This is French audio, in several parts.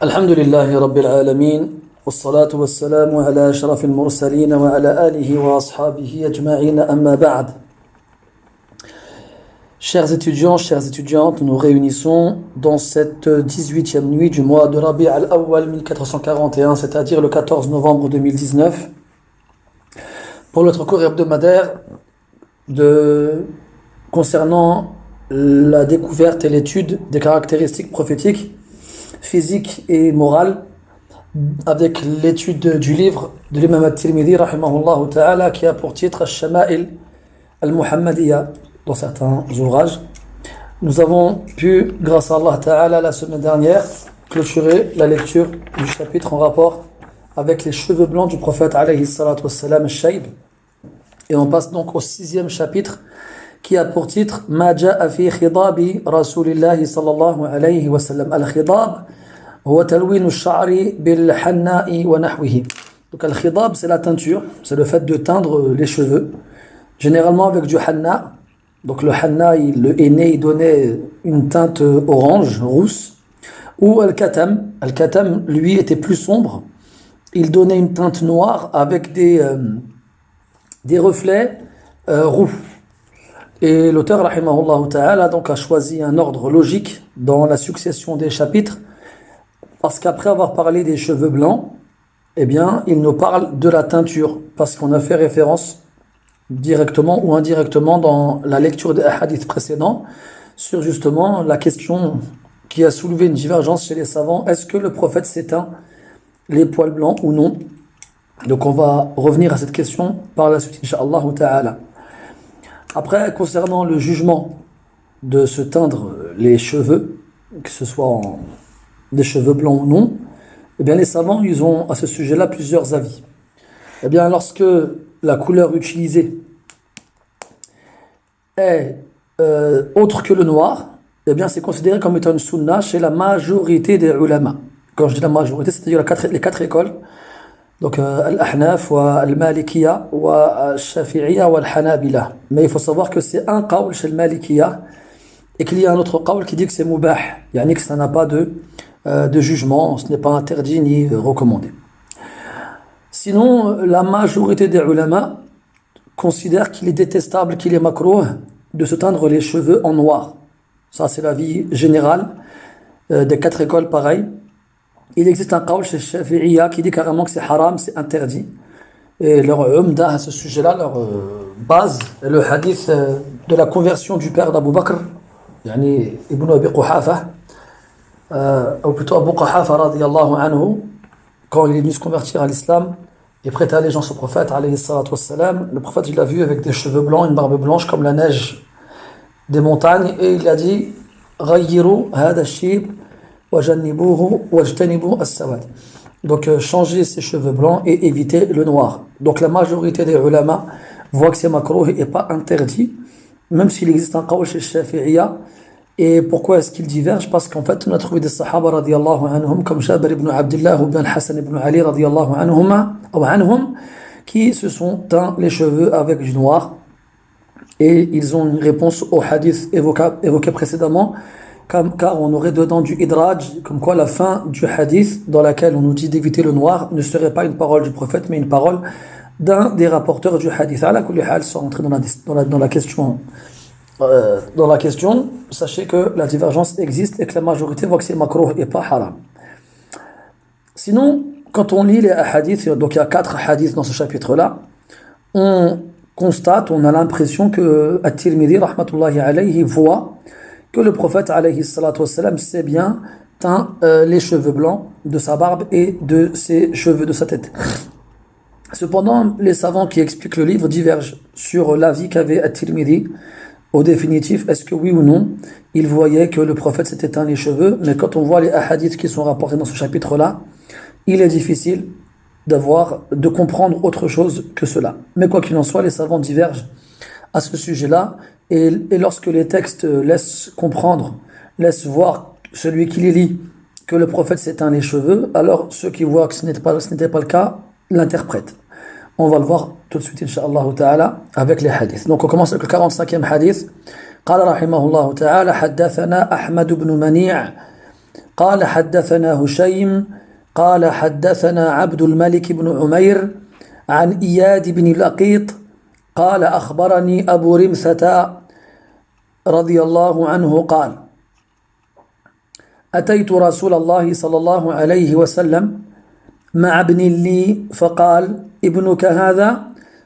الحمد لله رب العالمين والصلاة والسلام على أشرف المرسلين وعلى آله وأصحابه أجمعين أما بعد. Chers étudiants, chères étudiantes, nous réunissons dans cette 18e nuit du mois de Rabi' al-Awwal 1441, c'est-à-dire le 14 novembre 2019, pour notre cours hebdomadaire concernant la découverte et l'étude des caractéristiques prophétiques, physiques et morales, avec l'étude du livre de l'imam at-Tirmidhi rahimahullah ta'ala, qui a pour titre Al-Shama'il al-Muhammadiyya dans certains ouvrages. Nous avons pu, grâce à Allah ta'ala, la semaine dernière, clôturer la lecture du chapitre en rapport avec les cheveux blancs du prophète alayhi salatu wassalam al-Shayb. Et on passe donc au 6e chapitre qui a pour titre Ma ja'a fi khidabi rasulillahi sallallahu alayhi wa sallam. Al-khidab huwa talwin al-sha'ri bil-hanna'i wa nahwihi. Donc al-khidab, c'est la teinture, c'est le fait de teindre les cheveux, généralement avec du hanna. Donc le hanna, le henné, il donnait une teinte orange, rousse. Ou al-katam. Al-katam, lui, était plus sombre. Il donnait une teinte noire avec des reflets roux. Et l'auteur, rahimahullah ta'ala, donc a choisi un ordre logique dans la succession des chapitres, parce qu'après avoir parlé des cheveux blancs, eh bien, il nous parle de la teinture, parce qu'on a fait référence directement ou indirectement dans la lecture des hadiths précédents sur justement la question qui a soulevé une divergence chez les savants: est-ce que le prophète s'éteint les poils blancs ou non? Donc on va revenir à cette question par la suite, incha'Allah ta'ala. Après, concernant le jugement de se teindre les cheveux, que ce soit des cheveux blancs ou non, eh bien les savants, ils ont à ce sujet-là plusieurs avis. Eh bien, lorsque la couleur utilisée est autre que le noir, eh bien c'est considéré comme étant une sunna chez la majorité des ulama. Quand je dis la majorité, c'est-à-dire les quatre écoles, donc al-Ahnaf, al-Malikiya, al-Shafi'iyya, al-Hanabila. Mais il faut savoir que c'est un qawl chez al-Malikiya et qu'il y a un autre qawl qui dit que c'est mubah, yani que ça n'a pas de jugement, ce n'est pas interdit ni recommandé. Sinon, la majorité des ulama considèrent qu'il est détestable, qu'il est makrouh de se teindre les cheveux en noir. Ça, c'est l'avis général des quatre écoles pareilles. Il existe un qawl chez Shafi'iyya qui dit carrément que c'est haram, c'est interdit. Et leur umda à ce sujet-là, leur base, est le hadith de la conversion du père d'Abu Bakr, yani Ibn Abi Quhafa, ou plutôt Abu Quhafa radiyallahu anhu, quand il est venu se convertir à l'islam et prêter allégeance au prophète alayhi salatu wassalam. Le prophète, il l'a vu avec des cheveux blancs, une barbe blanche comme la neige des montagnes, et il a dit Ghayyiru hada shib wajanibuhu wajtanibu as-sawad. Donc changer ses cheveux blancs et éviter le noir. Donc la majorité des ulama voient que c'est makrouh et pas interdit, même s'il existe un qawl chez Shafi'iyya. Et pourquoi est-ce qu'ils divergent? Parce qu'en fait, on a trouvé des sahaba radiyallahu anhum, comme Jabir ibn Abdullah ou bien Hassan ibn Ali radiyallahu anhum, qui se sont teints les cheveux avec du noir. Et ils ont une réponse au hadith évoqué précédemment, car on aurait dedans du idraj, comme quoi la fin du hadith, dans laquelle on nous dit d'éviter le noir, ne serait pas une parole du prophète, mais une parole d'un des rapporteurs du hadith. Ala kulli hal, sans entrer dans la question. Dans la question, sachez que la divergence existe et que la majorité voit que c'est makrouh et pas haram. Sinon, quand on lit les hadiths, donc il y a 4 hadiths dans ce chapitre-là, on constate, on a l'impression que At-Tirmidhi rahmatullahi alayhi voit que le prophète alayhi salatu wassalam sait bien teint les cheveux blancs de sa barbe et de ses cheveux de sa tête. Cependant, les savants qui expliquent le livre divergent sur l'avis qu'avait At-Tirmidhi. Au définitif, est-ce que oui ou non, il voyait que le prophète s'était teint les cheveux? Mais quand on voit les hadiths qui sont rapportés dans ce chapitre-là, il est difficile de comprendre autre chose que cela. Mais quoi qu'il en soit, les savants divergent à ce sujet-là, et lorsque les textes laissent comprendre, laissent voir celui qui les lit que le prophète s'est teint les cheveux, alors ceux qui voient que ce n'était pas le cas l'interprètent. On va le voir tout de suite, incha'Allah ta'ala, avec les hadiths. Donc on commence avec le 45e hadith. قال رحمه الله تعالى حدثنا أحمد بن منيع قال حدثنا هشيم قال حدثنا عبد الملك بن عمير عن إياد بن لقيط قال أخبرني أبو رمثة رضي الله عنه قال أتيت رسول الله صلى الله عليه وسلم مع ابن لي فقال ابنك هذا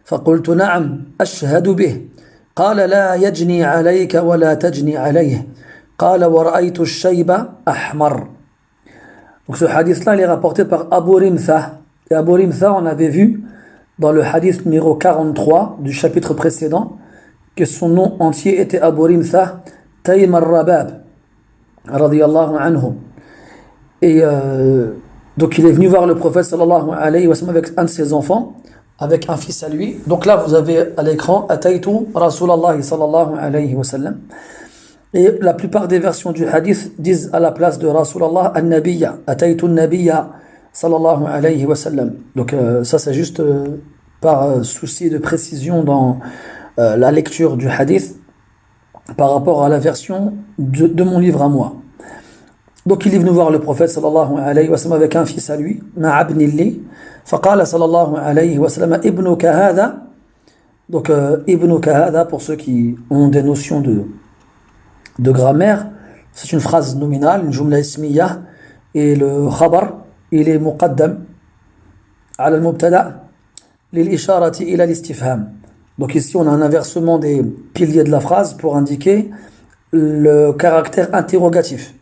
فقلت نعم أشهد به قال لا يجني عليك ولا تجني عليه قال ورأيت الشيب أحمر. Donc ce hadith-là, il est rapporté par Abu Rimtha. Et Abu Rimtha, on avait vu dans le hadith numéro 43 du chapitre précédent que son nom entier était Abu Rimtha Taym al-Rabab radiyallahu anhu. Et donc il est venu voir le prophète sallallahu alayhi wa sallam avec un de ses enfants, avec un fils à lui. Donc là vous avez à l'écran Ataytu Rasulallah sallallahu alayhi wa sallam. Et la plupart des versions du hadith disent à la place de Rasulallah An-Nabiyya, Ataytu An-Nabiyya sallallahu alayhi wa sallam. Donc ça c'est juste par souci de précision dans la lecture du hadith par rapport à la version de mon livre à moi. Donc il est venu voir le prophète sallallahu alayhi wa sallam avec un fils à lui, Ma'abn li, faqala sallallahu alayhi wa sallam ibnuka hadha. Donc ibnuka hadha, pour ceux qui ont des notions de grammaire, c'est une phrase nominale, une jumla ismiyah, et le khabar, il est muqaddam ala al-mubtada lil-isharati ila al-istifham. Donc ici on a un inversement des piliers de la phrase pour indiquer le caractère interrogatif.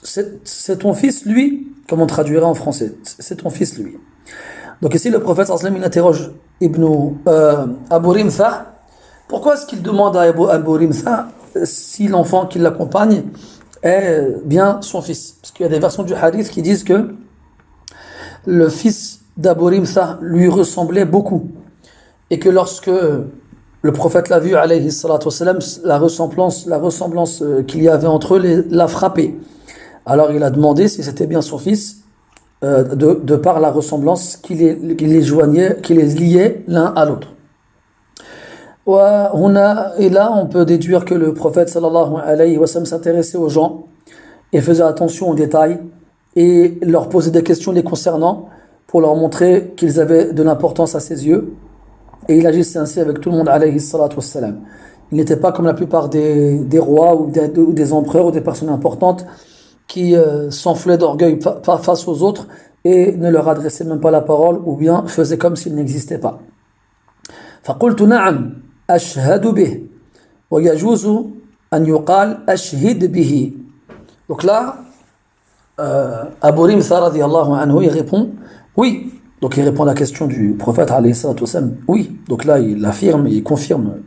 C'est ton fils lui, comme on traduirait en français, c'est ton fils lui. Donc ici le prophète sallallahu alayhi wa sallam, il interroge Abu Rimtha. Pourquoi est-ce qu'il demande à Abu Rimtha si l'enfant qui l'accompagne est bien son fils? Parce qu'il y a des versions du hadith qui disent que le fils d'Abu Rimtha lui ressemblait beaucoup. Et que lorsque le prophète l'a vu, alayhi salatu wassalam, la ressemblance qu'il y avait entre eux l'a frappé. Alors il a demandé si c'était bien son fils, de par la ressemblance qui les joignait, qui les liait l'un à l'autre. Et là, on peut déduire que le prophète sallallahu alayhi wa sallam s'intéressait aux gens et faisait attention aux détails et leur posait des questions les concernant pour leur montrer qu'ils avaient de l'importance à ses yeux. Et il agissait ainsi avec tout le monde, alayhi salatu wassalam. Il n'était pas comme la plupart des rois ou des empereurs ou des personnes importantes qui s'enflaient d'orgueil face aux autres et ne leur adressaient même pas la parole ou bien faisaient comme s'ils n'existaient pas. فقلت نعم أشهد به ويجوز أن يقال أشهد به. Donc là, Abu Rimtha radiyallahu anhu, il répond oui. Donc il répond à la question du prophète alayhi salatu wassalam, oui. Donc là il affirme, il confirme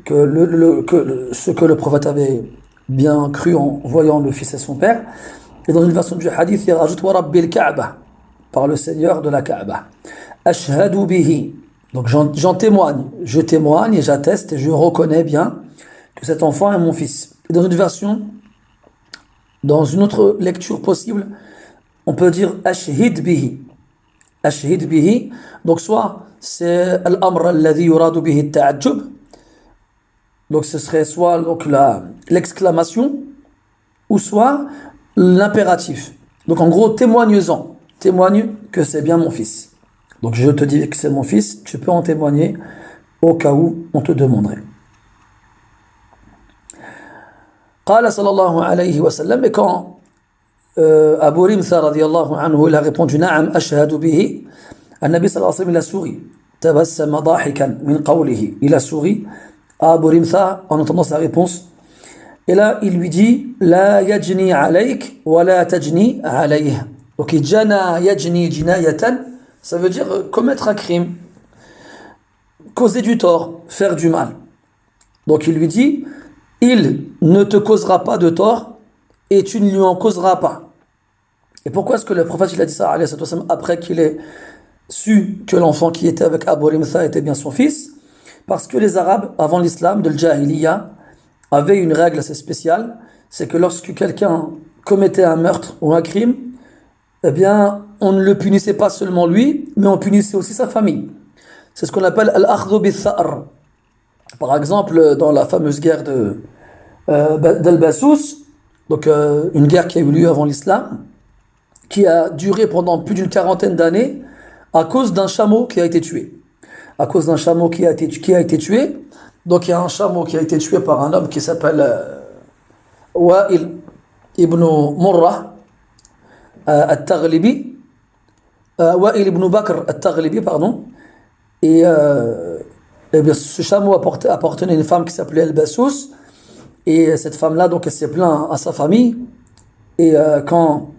que ce que le prophète avait bien cru en voyant le fils et son père. Et dans une version du hadith, il rajoute wa rabbil Ka'ba, par le Seigneur de la Kaaba. Ashhadu bihi. Donc j'en témoigne, je témoigne et j'atteste et je reconnais bien que cet enfant est mon fils. Et dans une version, dans une autre lecture possible, on peut dire ashhid bihi. Ashhid bihi, donc soit c'est al-amr alladhi yuradu bihi at-ta'ajjub, donc ce serait soit donc l'exclamation ou soit l'impératif. Donc en gros, témoigne-en, témoigne que c'est bien mon fils. Donc je te dis que c'est mon fils, tu peux en témoigner au cas où on te demanderait. Qala sallallahu alayhi wa sallam, et quand Abu Rimtha radiyallahu anhu il a répondu na'am ashhadu bihi, An-Nabi sallallahu alayhi wa sallam il a souri, tabassama dahikan min qawlihi, il a souri à Abu Rimtha en entendant sa réponse. Et là il lui dit la yajni alayk wa la tajni alayh. Donc jana yajni jinayatan, ça veut dire commettre un crime, causer du tort, faire du mal. Donc il lui dit il ne te causera pas de tort et tu ne lui en causeras pas. Et pourquoi est-ce que le prophète il a dit ça alayhi wa sallam, après qu'il ait su que l'enfant qui était avec Abu Rimtha était bien son fils? Parce que les Arabes, avant l'islam, de l'Jahiliya, avaient une règle assez spéciale, c'est que lorsque quelqu'un commettait un meurtre ou un crime, eh bien, on ne le punissait pas seulement lui, mais on punissait aussi sa famille. C'est ce qu'on appelle al-akhdhu bis-sa'r. Par exemple, dans la fameuse guerre d'Al-Bassous, donc une guerre qui a eu lieu avant l'islam, qui a duré pendant plus d'une quarantaine d'années à cause d'un chameau qui a été tué. À cause d'un chameau qui a été tué. Donc il y a un chameau qui a été tué par un homme qui s'appelle Wa'il ibn Murrah al-Taghlibi. Wa'il ibn Bakr al-Taghlibi, pardon. Et bien, ce chameau appartenait à une femme qui s'appelait Al-Bassous. Et cette femme-là, donc, elle s'est plainte à sa famille. Et quand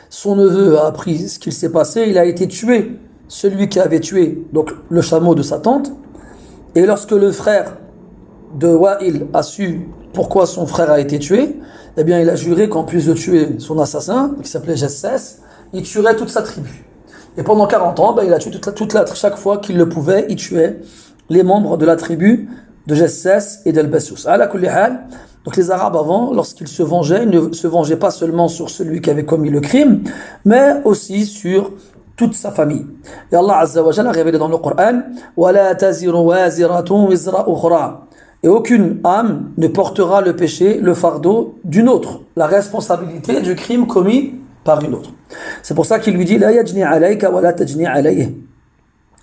son neveu a appris ce qu'il s'est passé, il a été tué. Celui qui avait tué donc, le chameau de sa tante. Et lorsque le frère de Wa'il a su pourquoi son frère a été tué, eh bien, il a juré qu'en plus de tuer son assassin, qui s'appelait Jassès, il tuerait toute sa tribu. Et pendant 40 ans, il a tué chaque fois qu'il le pouvait, il tuait les membres de la tribu de Jassès et d'Al-Bassous. Ala kulli hal, donc les Arabes avant, lorsqu'ils se vengeaient, ils ne se vengeaient pas seulement sur celui qui avait commis le crime, mais aussi sur toute sa famille. Et Allah Azza wa Jalla a révélé dans le Coran وَلَا تَزِرُ وَازِرَةٌ وِزْرَ أُخْرَى. Et aucune âme ne portera le péché, le fardeau d'une autre, la responsabilité du crime commis par une autre. C'est pour ça qu'il lui dit لا يجني عليك ولا تجني عليه.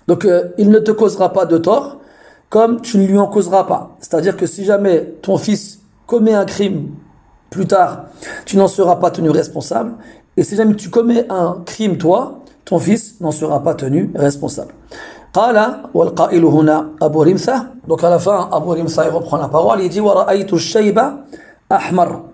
Donc il ne te causera pas de tort comme tu ne lui en causeras pas. C'est-à-dire que si jamais ton fils commet un crime plus tard, tu n'en seras pas tenu responsable. Et si jamais tu commets un crime toi, ton fils n'en sera pas tenu responsable. Qala wal qa'ilu huna Abu Rimtha. Donc à la fin, Abu Rimtha il reprend la parole, il dit wa ra'aytu ash-shayba ahmar.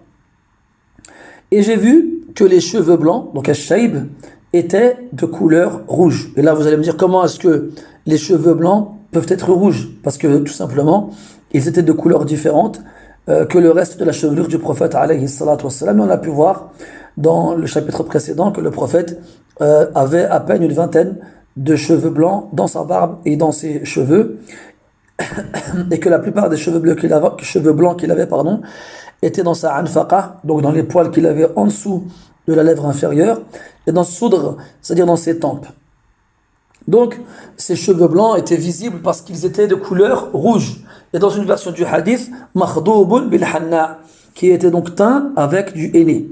Et j'ai vu que les cheveux blancs, donc ash-shayb, étaient de couleur rouge. Et là vous allez me dire comment est-ce que les cheveux blancs peuvent être rouges? Parce que tout simplement, ils étaient de couleurs différentes que le reste de la chevelure du prophète alayhi salatu wassalam. On a pu voir dans le chapitre précédent que le prophète avait à peine une vingtaine de cheveux blancs dans sa barbe et dans ses cheveux, et que la plupart des cheveux blancs qu'il avait, étaient dans sa anfaqa, donc dans les poils qu'il avait en dessous de la lèvre inférieure, et dans soudre, c'est-à-dire dans ses tempes. Donc, ces cheveux blancs étaient visibles parce qu'ils étaient de couleur rouge. Et dans une version du hadith, makhdoubun bil hanna, qui était donc teint avec du henné.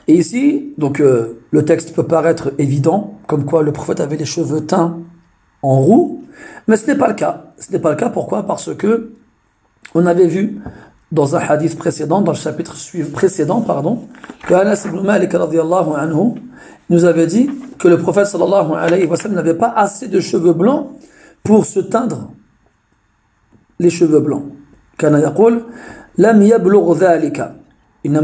Et ici, donc le texte peut paraître évident, comme quoi le prophète avait les cheveux teints en roux, mais ce n'est pas le cas. Ce n'est pas le cas, pourquoi? Parce que on avait vu dans un hadith précédent, dans le chapitre précédent, que Anas ibn Malik radiyallahu anhu nous avait dit que le prophète sallallahu alayhi wa sallam n'avait pas assez de cheveux blancs pour se teindre les cheveux blancs. Kana yaqul lam yablugh dhalika. Donc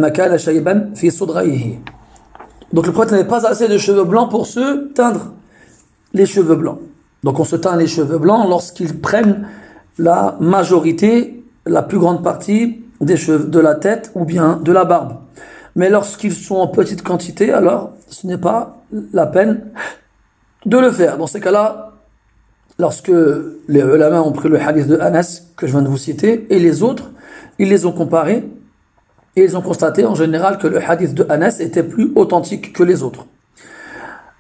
le prophète n'avait pas assez de cheveux blancs pour se teindre les cheveux blancs. Donc on se teint les cheveux blancs lorsqu'ils prennent la majorité, la plus grande partie des cheveux de la tête ou bien de la barbe. Mais lorsqu'ils sont en petite quantité, alors ce n'est pas la peine de le faire. Dans ces cas-là, lorsque les ulama ont pris le hadith de Anas que je viens de vous citer et les autres, ils les ont comparés. Et ils ont constaté en général que le hadith de Anas était plus authentique que les autres.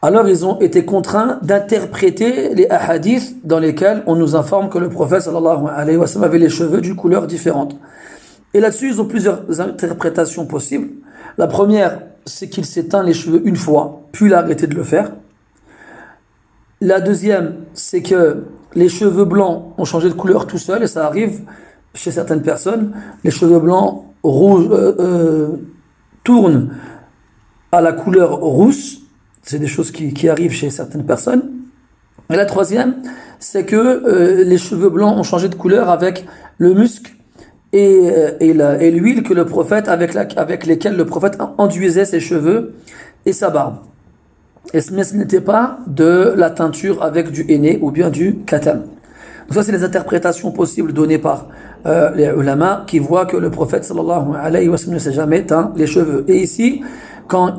Alors ils ont été contraints d'interpréter les hadiths dans lesquels on nous informe que le prophète sallallahu alayhi wa sallam avait les cheveux d'une couleur différente. Et là-dessus, ils ont plusieurs interprétations possibles. La première, c'est qu'il s'est teint les cheveux une fois, puis il a arrêté de le faire. La deuxième, c'est que les cheveux blancs ont changé de couleur tout seul, et ça arrive chez certaines personnes. Les cheveux blancs rouge, tourne à la couleur rousse. C'est des choses qui arrivent chez certaines personnes. Et la troisième, c'est que les cheveux blancs ont changé de couleur avec le musc et l'huile que le prophète, avec lesquelles le prophète enduisait ses cheveux et sa barbe. Mais ce n'était pas de la teinture avec du henné ou bien du katam. Donc ça, c'est les interprétations possibles données par les ulama qui voient que le prophète sallallahu alayhi wa sallam ne s'est jamais teint les cheveux. Et ici, quand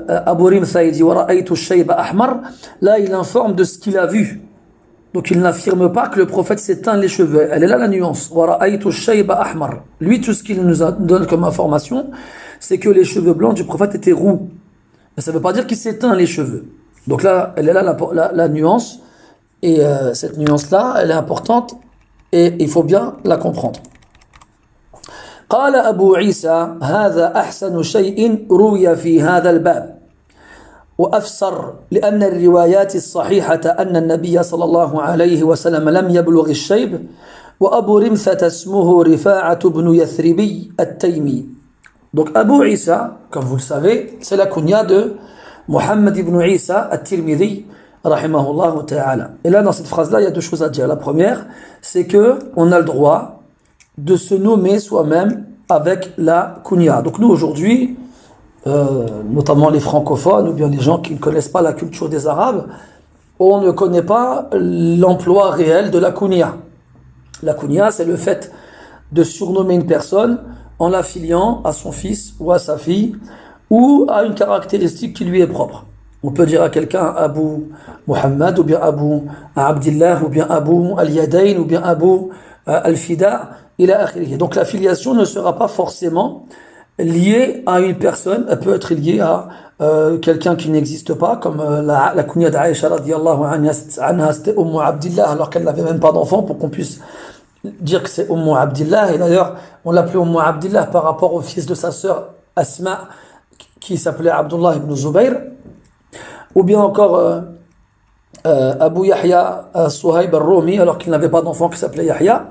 Abu Rimtha dit wa ra'aytu ash-shayba ahmar, là il informe de ce qu'il a vu. Donc il n'affirme pas que le prophète s'est teint les cheveux. Elle est là la nuance. Wa ra'aytu ash-shayba ahmar. Lui, tout ce qu'il nous donne comme information, c'est que les cheveux blancs du prophète étaient roux. Mais ça ne veut pas dire qu'il s'est teint les cheveux. Donc là, elle est là la nuance. Et cette nuance-là, elle est importante et il faut bien la comprendre. قال أبو عيسى هذا أحسن شيء روي في هذا الباب وأفسر لأن الروايات الصحيحة أن النبي صلى الله عليه وسلم لم يبلغ الشيب وأبو رمثة اسمه رفاعة بن يثربي التيمي. Donc Abu Isa, comme vous le savez, c'est la kunya de Muhammad ibn Isa at-Tirmidhi rahimahullah ta'ala. Et là dans cette phrase-là, il y a deux choses à dire. La première, c'est que on a le droit de se nommer soi-même avec la kunya. Donc nous aujourd'hui, notamment les francophones ou bien les gens qui ne connaissent pas la culture des Arabes, on ne connaît pas l'emploi réel de la kunya. La kunya, c'est le fait de surnommer une personne en l'affiliant à son fils ou à sa fille ou à une caractéristique qui lui est propre. On peut dire à quelqu'un Abu Muhammad ou bien Abu Abdillah ou bien Abu Al-Yadayn ou bien Abu Al-Fida. Donc la filiation ne sera pas forcément liée à une personne, elle peut être liée à quelqu'un qui n'existe pas, comme la kunya d'Aïcha radiyallahu anha, c'était Abdillah alors qu'elle n'avait même pas d'enfant, pour qu'on puisse dire que c'est Abdillah. Et d'ailleurs on l'appelait Abdillah par rapport au fils de sa sœur Asma qui s'appelait Abdullah ibn Zubayr, ou bien encore Abu Yahya Suhaib al-Rumi alors qu'il n'avait pas d'enfant qui s'appelait Yahya,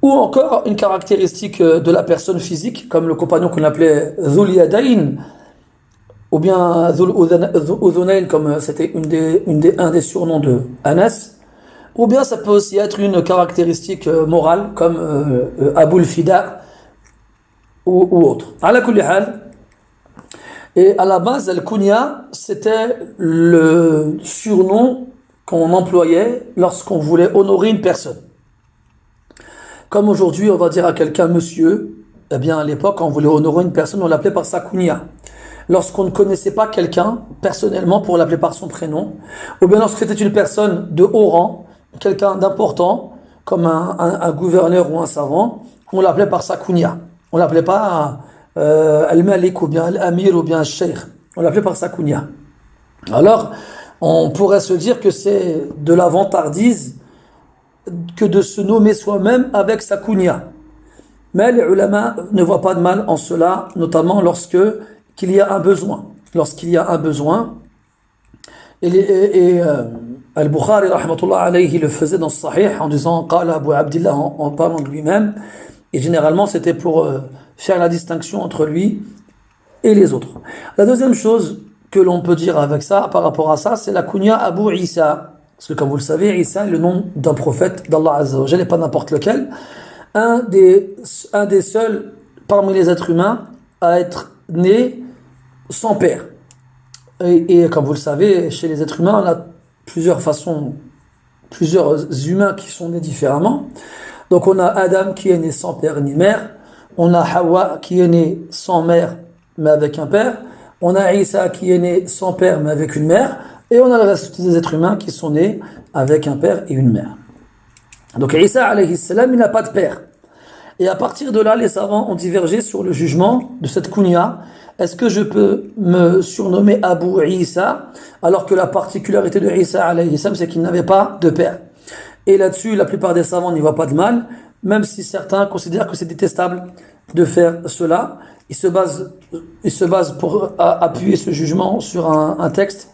ou encore une caractéristique de la personne physique comme le compagnon qu'on appelait Dhul Yadayn, ou bien Dhul Udhunayn comme c'était un des surnoms de Anas, ou bien ça peut aussi être une caractéristique morale comme Abu al-Fida ou autre. Ala kulli hal. Et à la base, al-kunya, c'était le surnom qu'on employait lorsqu'on voulait honorer une personne. Comme aujourd'hui, on va dire à quelqu'un monsieur, eh bien à l'époque, quand on voulait honorer une personne, on l'appelait par sa kunya. Lorsqu'on ne connaissait pas quelqu'un personnellement, pour l'appeler par son prénom, ou bien lorsque c'était une personne de haut rang, quelqu'un d'important, comme un gouverneur ou un savant, on l'appelait par sa kunya. On l'appelait pas Al-Malik ou bien Al-Amir ou bien Al-Sheikh. On l'appelait par sa kunya. Alors, on pourrait se dire que c'est de la vantardise que de se nommer soi-même avec sa kunya. Mais les ulama ne voient pas de mal en cela, notamment qu'il y a un besoin. Lorsqu'il y a un besoin, Al-Bukhari rahmatullah alayhi le faisait dans ce Sahih en disant Qala Abu Abdillah, en parlant de lui-même, et généralement c'était pour faire la distinction entre lui et les autres. La deuxième chose que l'on peut dire avec ça, par rapport à ça, c'est la kunya Abu Isa. Parce que comme vous le savez, Isa est le nom d'un prophète d'Allah Azza wa Jalla, et pas n'importe lequel. Un des seuls parmi les êtres humains à être né sans père. Et comme vous le savez, chez les êtres humains, on a plusieurs humains qui sont nés différemment. Donc on a Adam qui est né sans père ni mère. On a Hawa qui est né sans mère mais avec un père. On a Isa qui est né sans père mais avec une mère. Et on a le reste des êtres humains qui sont nés avec un père et une mère. Donc Isa alayhi salam, il n'a pas de père. Et à partir de là, les savants ont divergé sur le jugement de cette kunya. Est-ce que je peux me surnommer Abu Isa alors que la particularité de Isa alayhi salam, c'est qu'il n'avait pas de père? Et là-dessus, la plupart des savants n'y voient pas de mal, même si certains considèrent que c'est détestable de faire cela. Ils se basent pour appuyer ce jugement sur un texte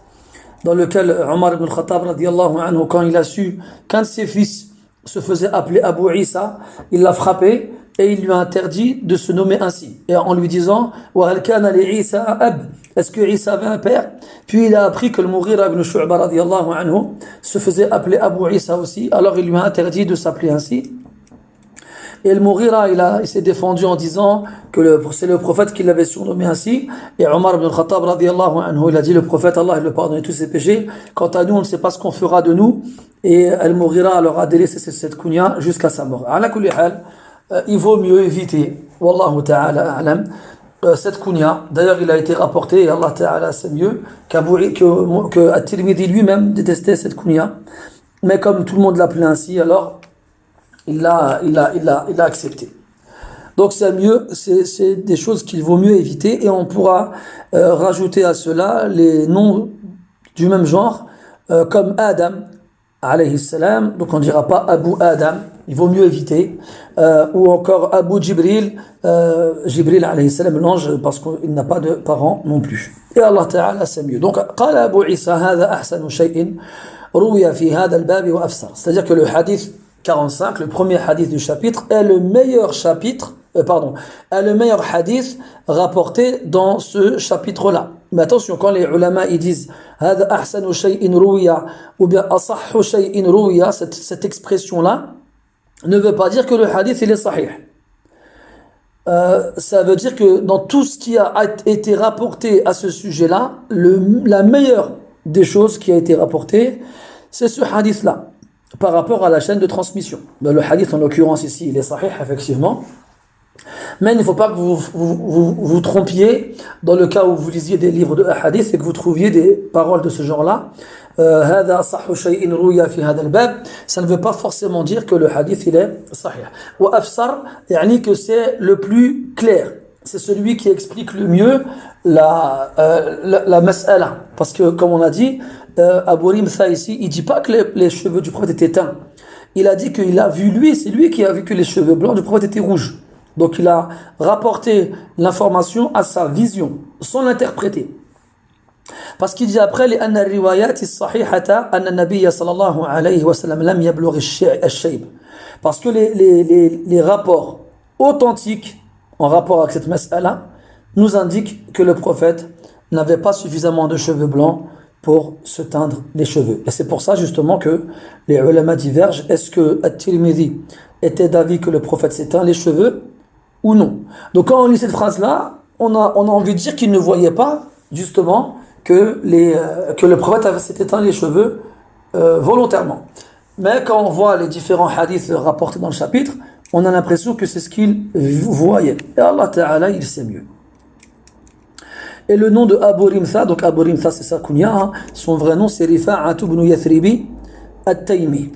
dans lequel Omar ibn al-Khattab radiyallahu anhu, quand il a su qu'un de ses fils se faisait appeler Abu Isa, il l'a frappé et il lui a interdit de se nommer ainsi, et en lui disant wa hal kana li Isa ab, est-ce que Isa avait un père? Puis il a appris que le Mughira ibn Shu'ba radiyallahu anhu se faisait appeler Abu Isa aussi, alors il lui a interdit de s'appeler ainsi. Et le Mughira, il s'est défendu en disant que c'est le prophète qui l'avait surnommé ainsi. Et Omar ibn al-Khattab radiyallahu anhu, il a dit le prophète, Allah il le pardonne tous ses péchés. Quant à nous, on ne sait pas ce qu'on fera de nous. Et Al-Mughira leur a délaissé cette kunya jusqu'à sa mort. Ala kulli hal, il vaut mieux éviter, wallahu ta'ala a'lam, cette kunya. D'ailleurs, il a été rapporté, et Allah ta'ala c'est mieux, que At-Tirmidhi lui-même détestait cette kunya. Mais comme tout le monde l'appelait ainsi, alors il l'a accepté. Donc c'est mieux, c'est des choses qu'il vaut mieux éviter, et on pourra rajouter à cela les noms du même genre, comme Adam alayhi salam. Donc on ne dira pas Abu Adam, il vaut mieux éviter. Ou encore Abu Jibril, Jibril alayhi salam, l'ange, parce qu'il n'a pas de parents non plus. Et Allah Ta'ala, c'est mieux. Donc, قال أبو عيسى هذا أحسن شيء روي في هذا الباب وأفسر. C'est-à-dire que le hadith 45, le premier hadith du chapitre, est le meilleur chapitre, est le meilleur hadith rapporté dans ce chapitre-là. Mais attention, quand les ulama ils disent هذا أحسن شيء روي ou bien أصح شيء روي, cette expression-là ne veut pas dire que le hadith il est sahih. Ça veut dire que dans tout ce qui a été rapporté à ce sujet-là, la meilleure des choses qui a été rapportée, c'est ce hadith-là, par rapport à la chaîne de transmission. Le hadith, en l'occurrence ici, il est sahih, effectivement. Mais il ne faut pas que vous trompiez dans le cas où vous lisiez des livres de hadith et que vous trouviez des paroles de ce genre-là. هذا صح شيء روي في هذا الباب, ça ne veut pas forcément dire que le hadith il est sahih. Ou afsar, yani que c'est le plus clair, c'est celui qui explique le mieux la mas'ala. Parce que comme on a dit, Abu Rimtha ici, il dit pas que les cheveux du prophète étaient teints. Il a dit qu'il a vu c'est lui qui a vu que les cheveux blancs du prophète étaient rouges. Donc il a rapporté l'information à sa vision, sans l'interpréter. Parce qu'il dit après لأن الروايات الصحيحة أن النبي صلى الله عليه وسلم لم يبلغ الشيب. Parce que les rapports authentiques en rapport avec cette mas'ala nous indiquent que le prophète n'avait pas suffisamment de cheveux blancs pour se teindre les cheveux. Et c'est pour ça justement que les ulama divergent. Est-ce que At-Tirmidhi était d'avis que le prophète s'éteint les cheveux ou non? Donc quand on lit cette phrase-là, on a envie de dire qu'il ne voyait pas justement que le prophète s'était éteint les cheveux volontairement. Mais quand on voit les différents hadiths rapportés dans le chapitre, on a l'impression que c'est ce qu'il voyait. Et Allah Ta'ala, il sait mieux. Et le nom de Abu Rimtha, donc Abu Rimtha c'est sa kunya, hein, son vrai nom c'est Rifa'atu ibn Yathribi at-Taymi.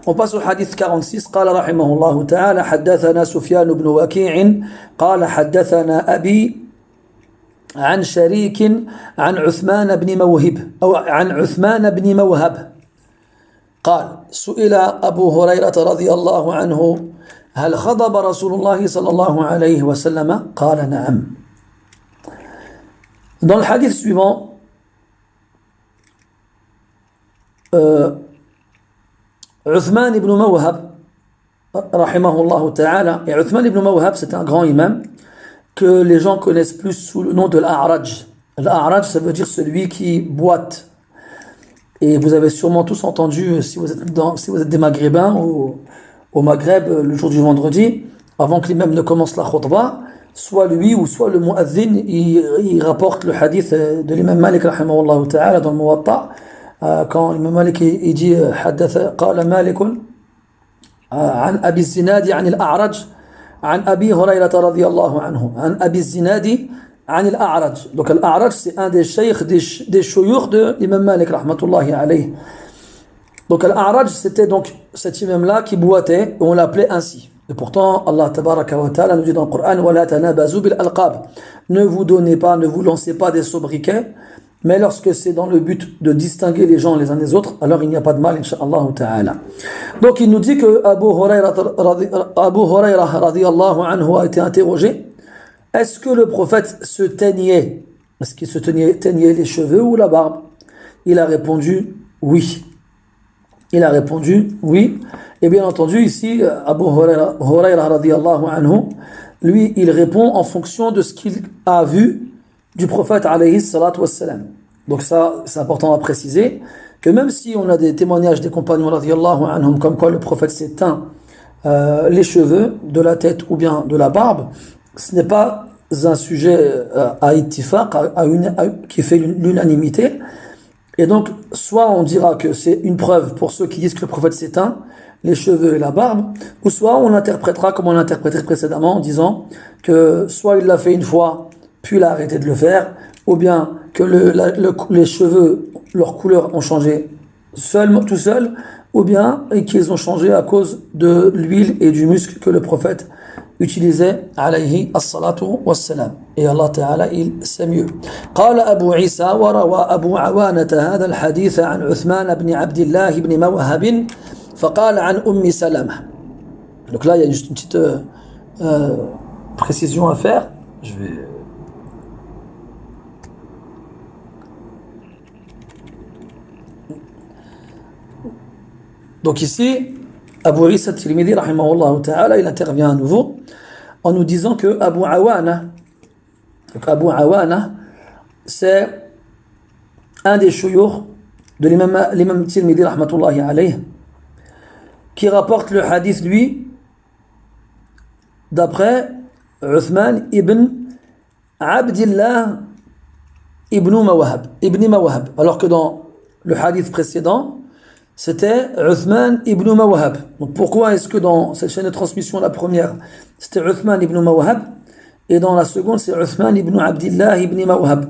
On passe au hadith 46. قال رحمه الله تعالى حدثنا سفيان بن وكيع قال حدثنا أبي عن شريك عن عثمان بن موهب أو عن عثمان بن موهب قال سئل أبو هريرة رضي الله عنه هل خضب رسول الله صلى الله عليه وسلم قال نعم. Dans le hadith suivant, Uthman ibn Mawhab, rahimahullah ta'ala, et Uthman ibn Mawhab, c'est un grand imam que les gens connaissent plus sous le nom de l'A'raj. L'A'raj, ça veut dire celui qui boite. Et vous avez sûrement tous entendu, si vous êtes des Maghrébins au Maghreb, le jour du vendredi, avant que l'imam ne commence la khutbah, soit lui ou soit le mu'adhin, il rapporte le hadith de l'imam Malik, rahimahullah ta'ala, dans le Muwatta, quand l'imam Malik il dit قال مالك عن أبي الزناد عن الأعرج عن أبي هريرة رضي الله عنه عن أبي الزناد عن الأعرج. Donc l'A'raj c'est un des shaykhs des shuyukh de l'imam Malik rahmatullahi alayhi. Donc l'A'raj c'était donc cet imam là qui boitait et on l'appelait ainsi. Et pourtant Allah tabaraka wa ta'ala nous dit dans le Coran ولا تنابزوا بالألقاب. Ne vous donnez pas, ne vous lancez pas des sobriquets, mais lorsque c'est dans le but de distinguer les gens les uns des autres, alors il n'y a pas de mal, incha'Allah ta'ala. Donc il nous dit que Abu Hurayra radiyallahu anhu a été interrogé. Est-ce que le prophète se teignait? Est-ce qu'il se teignait les cheveux ou la barbe? Il a répondu oui. Il a répondu oui. Et bien entendu ici, Abu Hurayra radiyallahu anhu, lui il répond en fonction de ce qu'il a vu du prophète alayhi salatu wassalam. Donc ça c'est important à préciser que même si on a des témoignages des compagnons radiyallahu anhum comme quoi le prophète s'est teint les cheveux de la tête ou bien de la barbe, ce n'est pas un sujet à ittifaq, qui fait l'unanimité. Et donc soit on dira que c'est une preuve pour ceux qui disent que le prophète s'est teint les cheveux et la barbe, ou soit on l'interprétera comme on l'interprétait précédemment en disant que soit il l'a fait une fois puis il a arrêté de le faire, ou bien que les cheveux, leur couleur ont changé tout seul, ou bien qu'ils ont changé à cause de l'huile et du muscle que le prophète utilisait, alayhi as-salatu was-salam. Et Allah Ta'ala, il sait mieux. قال أبو عيسى وروى أبو عوانة هذا الحديث عن عثمان بن عبد الله بن موهب فقال عن أم سلمة. Donc là, il y a juste une petite précision à faire. Je vais... Donc ici, Abu Isa al-Tirmidhi, rahimahullah ta'ala, il intervient à nouveau en nous disant que Abu Awana, donc Abu Awana, c'est un des shuyukh de l'imam Tirmidhi, rahmatullahi alayh, qui rapporte le hadith, lui, d'après Uthman ibn Abdillah ibn Mawahab. Alors que dans le hadith précédent, c'était Uthman ibn Mawahab. Donc pourquoi est-ce que dans cette chaîne de transmission, la première, c'était Uthman ibn Mawahab, et dans la seconde, c'est Uthman ibn Abdillah ibn Mawahab?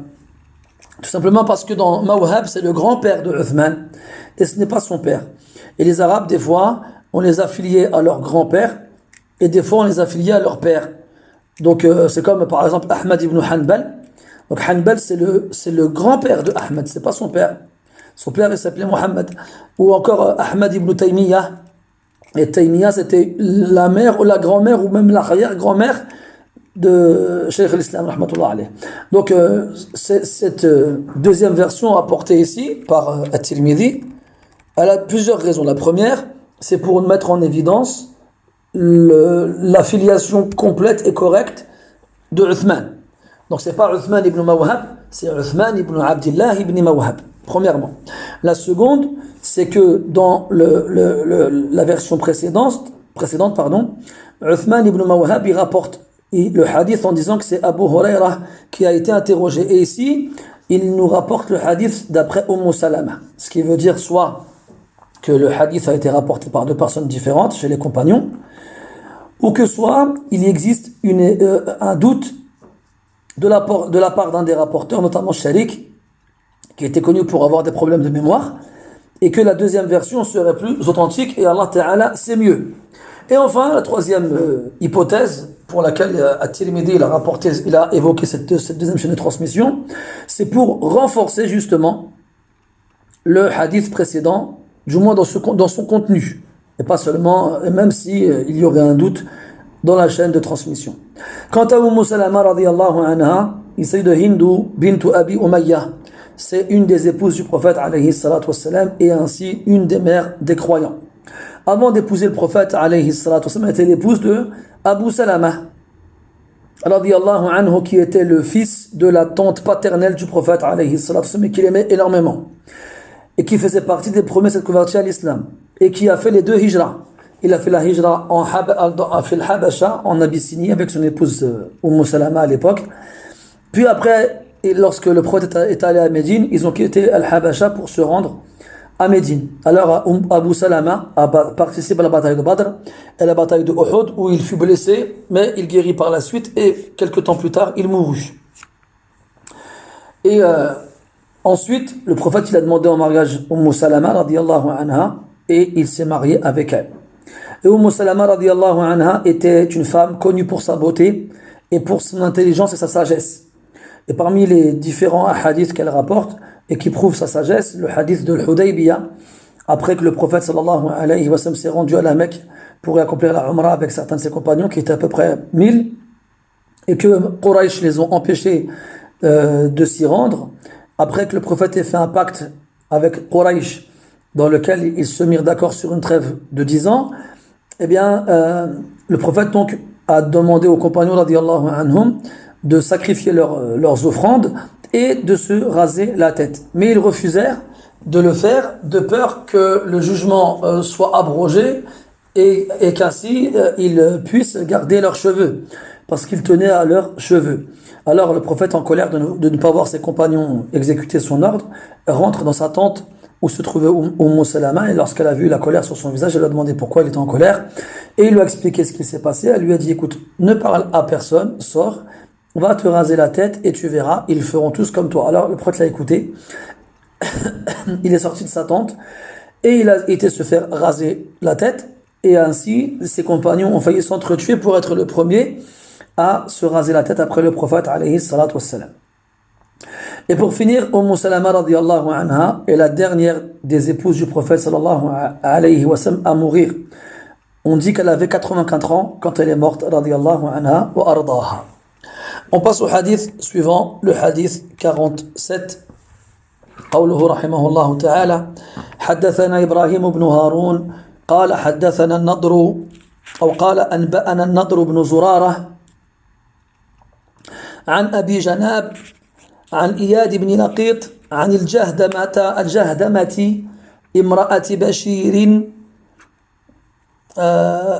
Tout simplement parce que dans Mawahab, c'est le grand-père de Uthman, et ce n'est pas son père. Et les Arabes, des fois, on les affiliait à leur grand-père, et des fois, on les affiliait à leur père. Donc c'est comme par exemple Ahmad ibn Hanbal. Donc Hanbal, c'est le grand-père de Ahmad, c'est pas son père. Son père, il s'appelait Mohammed. Ou encore Ahmad ibn Taymiyyah. Et Taymiyyah, c'était la mère ou la grand-mère ou même l'arrière-grand-mère de Cheikh al-Islam, rahmatullah alayh. Donc cette deuxième version apportée ici par At-Tirmidhi, elle a plusieurs raisons. La première, c'est pour mettre en évidence l'affiliation complète et correcte de Uthman. Donc c'est pas Uthman ibn Mawahab, c'est Uthman ibn Abdillah ibn Mawahab, premièrement. La seconde, c'est que dans la version précédente, Uthman ibn Mawahab, il rapporte le hadith en disant que c'est Abu Hurairah qui a été interrogé. Et ici, il nous rapporte le hadith d'après Salama. Ce qui veut dire soit que le hadith a été rapporté par deux personnes différentes chez les compagnons, ou que soit il existe un doute de la part d'un des rapporteurs, notamment Sharik, qui était connu pour avoir des problèmes de mémoire, et que la deuxième version serait plus authentique, et Allah Ta'ala, c'est mieux. Et enfin, la troisième hypothèse pour laquelle At-Tirmidhi il a évoqué cette deuxième chaîne de transmission, c'est pour renforcer justement le hadith précédent, du moins dans son contenu, et pas seulement, même si il y aurait un doute dans la chaîne de transmission. Quant à Salama radiyallahu anha, il s'agit de Hindu bintu Abi Umayya. C'est une des épouses du prophète alayhi salatu wassalam, et ainsi une des mères des croyants. Avant d'épouser le prophète alayhi salatu wassalam, elle était l'épouse de Abu Salama radiyallahu anhu, qui était le fils de la tante paternelle du prophète alayhi salatu wassalam, et qu'il aimait énormément, et qui faisait partie des premiers à s'être convertis à l'islam, et qui a fait les deux hijras. Il a fait la hijra a fait le Habasha, en Abyssinie, avec son épouse Salama à l'époque. Puis après, lorsque le prophète est allé à Médine, ils ont quitté Al-Habasha pour se rendre à Médine. Alors Abu Salama a participé à la bataille de Badr et à la bataille de Uhud, où il fut blessé, mais il guérit par la suite, et quelques temps plus tard, il mourut. Et ensuite, le prophète, il a demandé en mariage Salama radiyallahu anha, et il s'est marié avec elle. Et Salama radiyallahu anha était une femme connue pour sa beauté et pour son intelligence et sa sagesse. Et parmi les différents hadiths qu'elle rapporte et qui prouvent sa sagesse, le hadith de l'Hudaybiyah, après que le prophète sallallahu alayhi wa sallam s'est rendu à la Mecque pour accomplir la Umrah avec certains de ses compagnons, qui étaient à peu près 1000, et que Quraysh les ont empêchés de s'y rendre, après que le prophète ait fait un pacte avec Quraysh, dans lequel ils se mirent d'accord sur une trêve de 10 ans, eh bien, le prophète donc a demandé aux compagnons radiyallahu anhum de sacrifier leurs offrandes et de se raser la tête. Mais ils refusèrent de le faire, de peur que le jugement soit abrogé et qu'ainsi ils puissent garder leurs cheveux, parce qu'ils tenaient à leurs cheveux. Alors le prophète, en colère de ne pas voir ses compagnons exécuter son ordre, rentre dans sa tente où se trouvait Salama, et lorsqu'elle a vu la colère sur son visage, elle lui a demandé pourquoi il était en colère, et il lui a expliqué ce qui s'est passé. Elle lui a dit: écoute, ne parle à personne, sors, va te raser la tête et tu verras, ils feront tous comme toi. Alors le prophète l'a écouté, il est sorti de sa tente et il a été se faire raser la tête, et ainsi ses compagnons ont failli s'entretuer pour être le premier à se raser la tête après le prophète alayhi salatu wassalam. Et pour finir, Salama radiyallahu anha est la dernière des épouses du prophète sallallahu alayhi wa sallam à mourir. On dit qu'elle avait 84 ans quand elle est morte, radiyallahu anha wa ardaha. On passe au hadith suivant, le hadith 47. قوله رحمه الله تعالى حدثنا إبراهيم بن هارون قال حدثنا النضر أو قال أنبأنا النضر بن زرارة عن أبي جناب عن إياد بن لقيط عن الجهدمة امرأة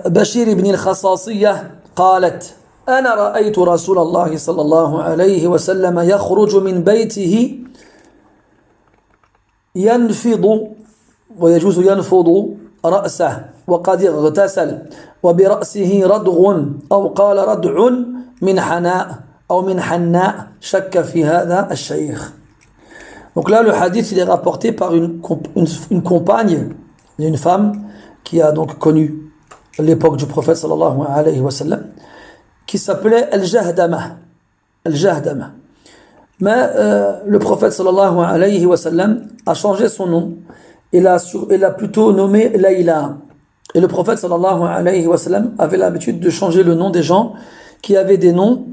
بشير بن الخصاصية قالت أنا رأيت رسول الله صلى الله عليه وسلم يخرج من بيته ينفض ويجوز ينفض رأسه وقد اغتسل وبرأسه ردغ أو قال ردع من حناء أو من حناء شك في هذا الشيخ. Donc là le hadith il est rapporté par une compagne, une femme qui a donc connu l'époque du prophète sallallahu alayhi wa sallam, qui s'appelait Al-Jahdama. Al-Jahdama. Mais le prophète sallallahu alayhi wa sallam a changé son nom. Il a plutôt nommé Layla. Et le prophète sallallahu alayhi wa sallam avait l'habitude de changer le nom des gens qui avaient des noms,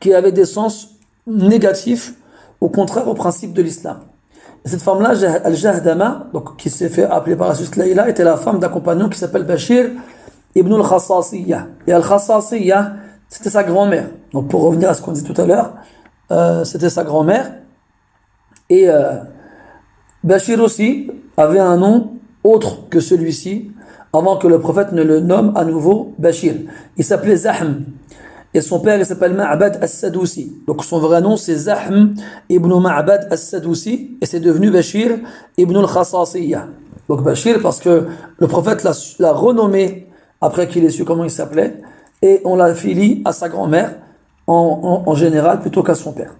qui avaient des sens négatifs, au contraire au principe de l'islam. Et cette femme-là, Al-Jahdama, donc qui s'est fait appeler par la suite Layla, était la femme d'un compagnon qui s'appelle Bashir ibn al-Khassasiyya. Et al-Khassasiyya, c'était sa grand-mère. Donc pour revenir à ce qu'on dit tout à l'heure, c'était sa grand-mère. Et Bashir aussi avait un nom autre que celui-ci, avant que le prophète ne le nomme à nouveau Bashir. Il s'appelait Zahm. Et son père, il s'appelle Ma'bad al-Sadusi. Donc son vrai nom, c'est Zahm ibn Ma'bad al-Sadusi. Et c'est devenu Bashir ibn al-Khassasiyya. Donc Bashir, parce que le prophète l'a renommé après qu'il ait su comment il s'appelait. Et on l'a filie à sa grand-mère, en général, plutôt qu'à son père.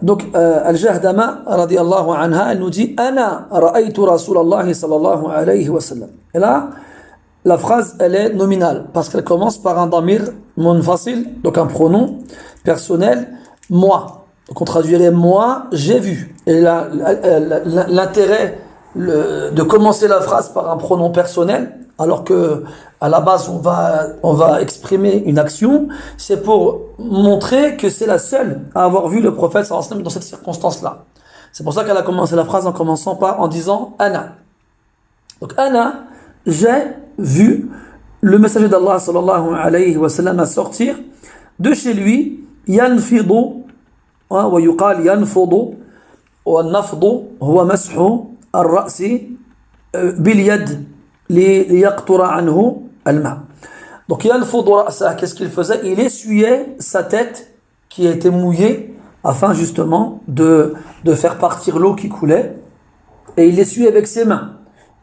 Donc Al-Jahdama, radiyallahu anha, elle nous dit Ana ra'aytu Rasulallah sallallahu alayhi wa sallam. Et là, la phrase, elle est nominale, parce qu'elle commence par un damir munfasil, donc un pronom personnel, moi. Donc on traduirait moi, j'ai vu. Et l'intérêt de commencer la phrase par un pronom personnel, alors que à la base on va exprimer une action, c'est pour montrer que c'est la seule à avoir vu le prophète sallallahu alayhi wa sallam dans cette circonstance-là. C'est pour ça qu'elle a commencé la phrase en disant Ana. Donc Ana, j'ai vu le messager d'Allah sallallahu alayhi wa sallam sortir de chez lui, yanfidu, wa yuqal yanfudu, wa nafdu huwa mashu al-ra'si bil yad li yaqtura anhu al-ma. Donc yanfudu ra'sa, qu'est-ce qu'il faisait? Il essuyait sa tête qui était mouillée afin justement de faire partir l'eau qui coulait, et il l'essuyait avec ses mains.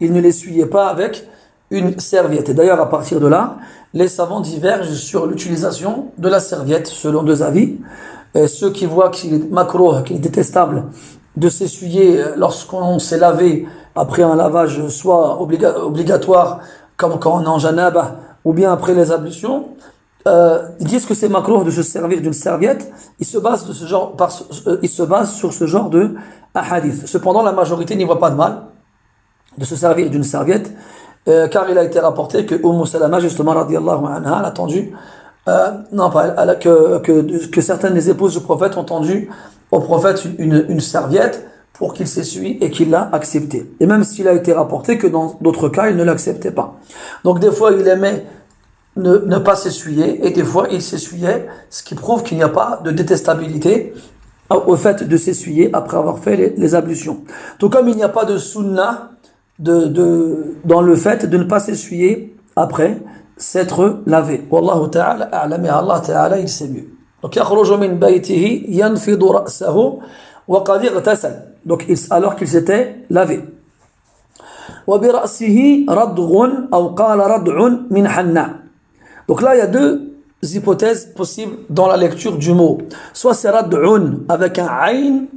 Il ne l'essuyait pas avec une serviette. Et d'ailleurs, à partir de là, les savants divergent sur l'utilisation de la serviette, selon deux avis. Et ceux qui voient qu'il est makrouh, qu'il est détestable de s'essuyer lorsqu'on s'est lavé après un lavage soit obligatoire, comme quand on est en janaba, ou bien après les ablutions, ils disent que c'est makrouh de se servir d'une serviette. Ils se basent sur ce genre de hadith. Cependant, la majorité n'y voit pas de mal de se servir d'une serviette, car il a été rapporté que Salama, justement, radiyallahu anha, a tendu, que certaines des épouses du prophète ont tendu au prophète une serviette pour qu'il s'essuie, et qu'il l'a accepté. Et même s'il a été rapporté que dans d'autres cas, il ne l'acceptait pas. Donc des fois, il aimait ne pas s'essuyer, et des fois, il s'essuyait, ce qui prouve qu'il n'y a pas de détestabilité au fait de s'essuyer après avoir fait les ablutions. Tout comme il n'y a pas de sunnah dans le fait de ne pas s'essuyer après s'être lavé. Wallahu ta'ala a'lam, et Allah ta'ala il sait mieux. Donc yakhruju min baytihi yanfidu ra'sahu wa qad ightasal. Donc alors qu'il s'était lavé. Wa bi ra'sihi radghun aw qala rad'un min hanna. Donc là il y a deux hypothèses possibles dans la lecture du mot. Soit c'est rad'un avec un ayn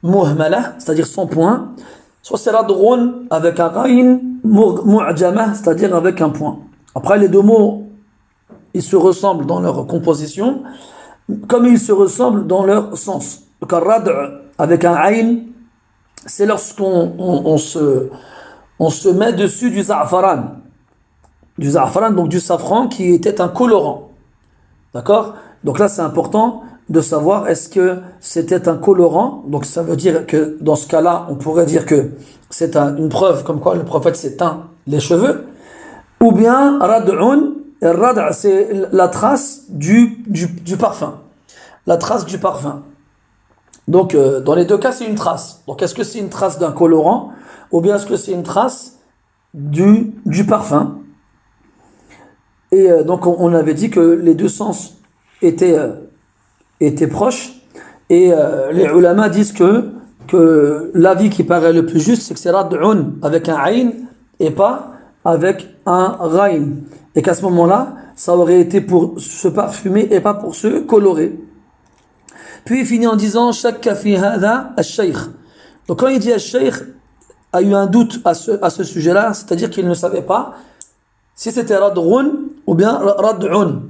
muhmala, c'est-à-dire sans point, soit c'est rad'un avec un ayn mu'jama, c'est-à-dire avec un point. Après, les deux mots, ils se ressemblent dans leur composition, comme ils se ressemblent dans leur sens. Donc, un rad' avec un ayn, c'est lorsqu'on on se met dessus du za'afaran. Du za'afaran, donc du safran qui était un colorant. D'accord? Donc là, c'est important de savoir est-ce que c'était un colorant. Donc ça veut dire que dans ce cas-là, on pourrait dire que c'est une preuve comme quoi le prophète s'est teint les cheveux. Ou bien rad'un, rad' c'est la trace du parfum. La trace du parfum. Donc dans les deux cas, c'est une trace. Donc est-ce que c'est une trace d'un colorant ou bien est-ce que c'est une trace du parfum? Et donc on avait dit que les deux sens étaient proches. Et les ulama disent que l'avis qui paraît le plus juste, c'est que c'est rad'un avec un ayn et pas avec un rayn. Et qu'à ce moment-là, ça aurait été pour se parfumer et pas pour se colorer. Puis il finit en disant shakka fi hadha al-shaykh. Donc quand il dit al-shaykh a eu un doute à ce sujet-là, c'est-à-dire qu'il ne savait pas si c'était rad'un ou bien rad'un.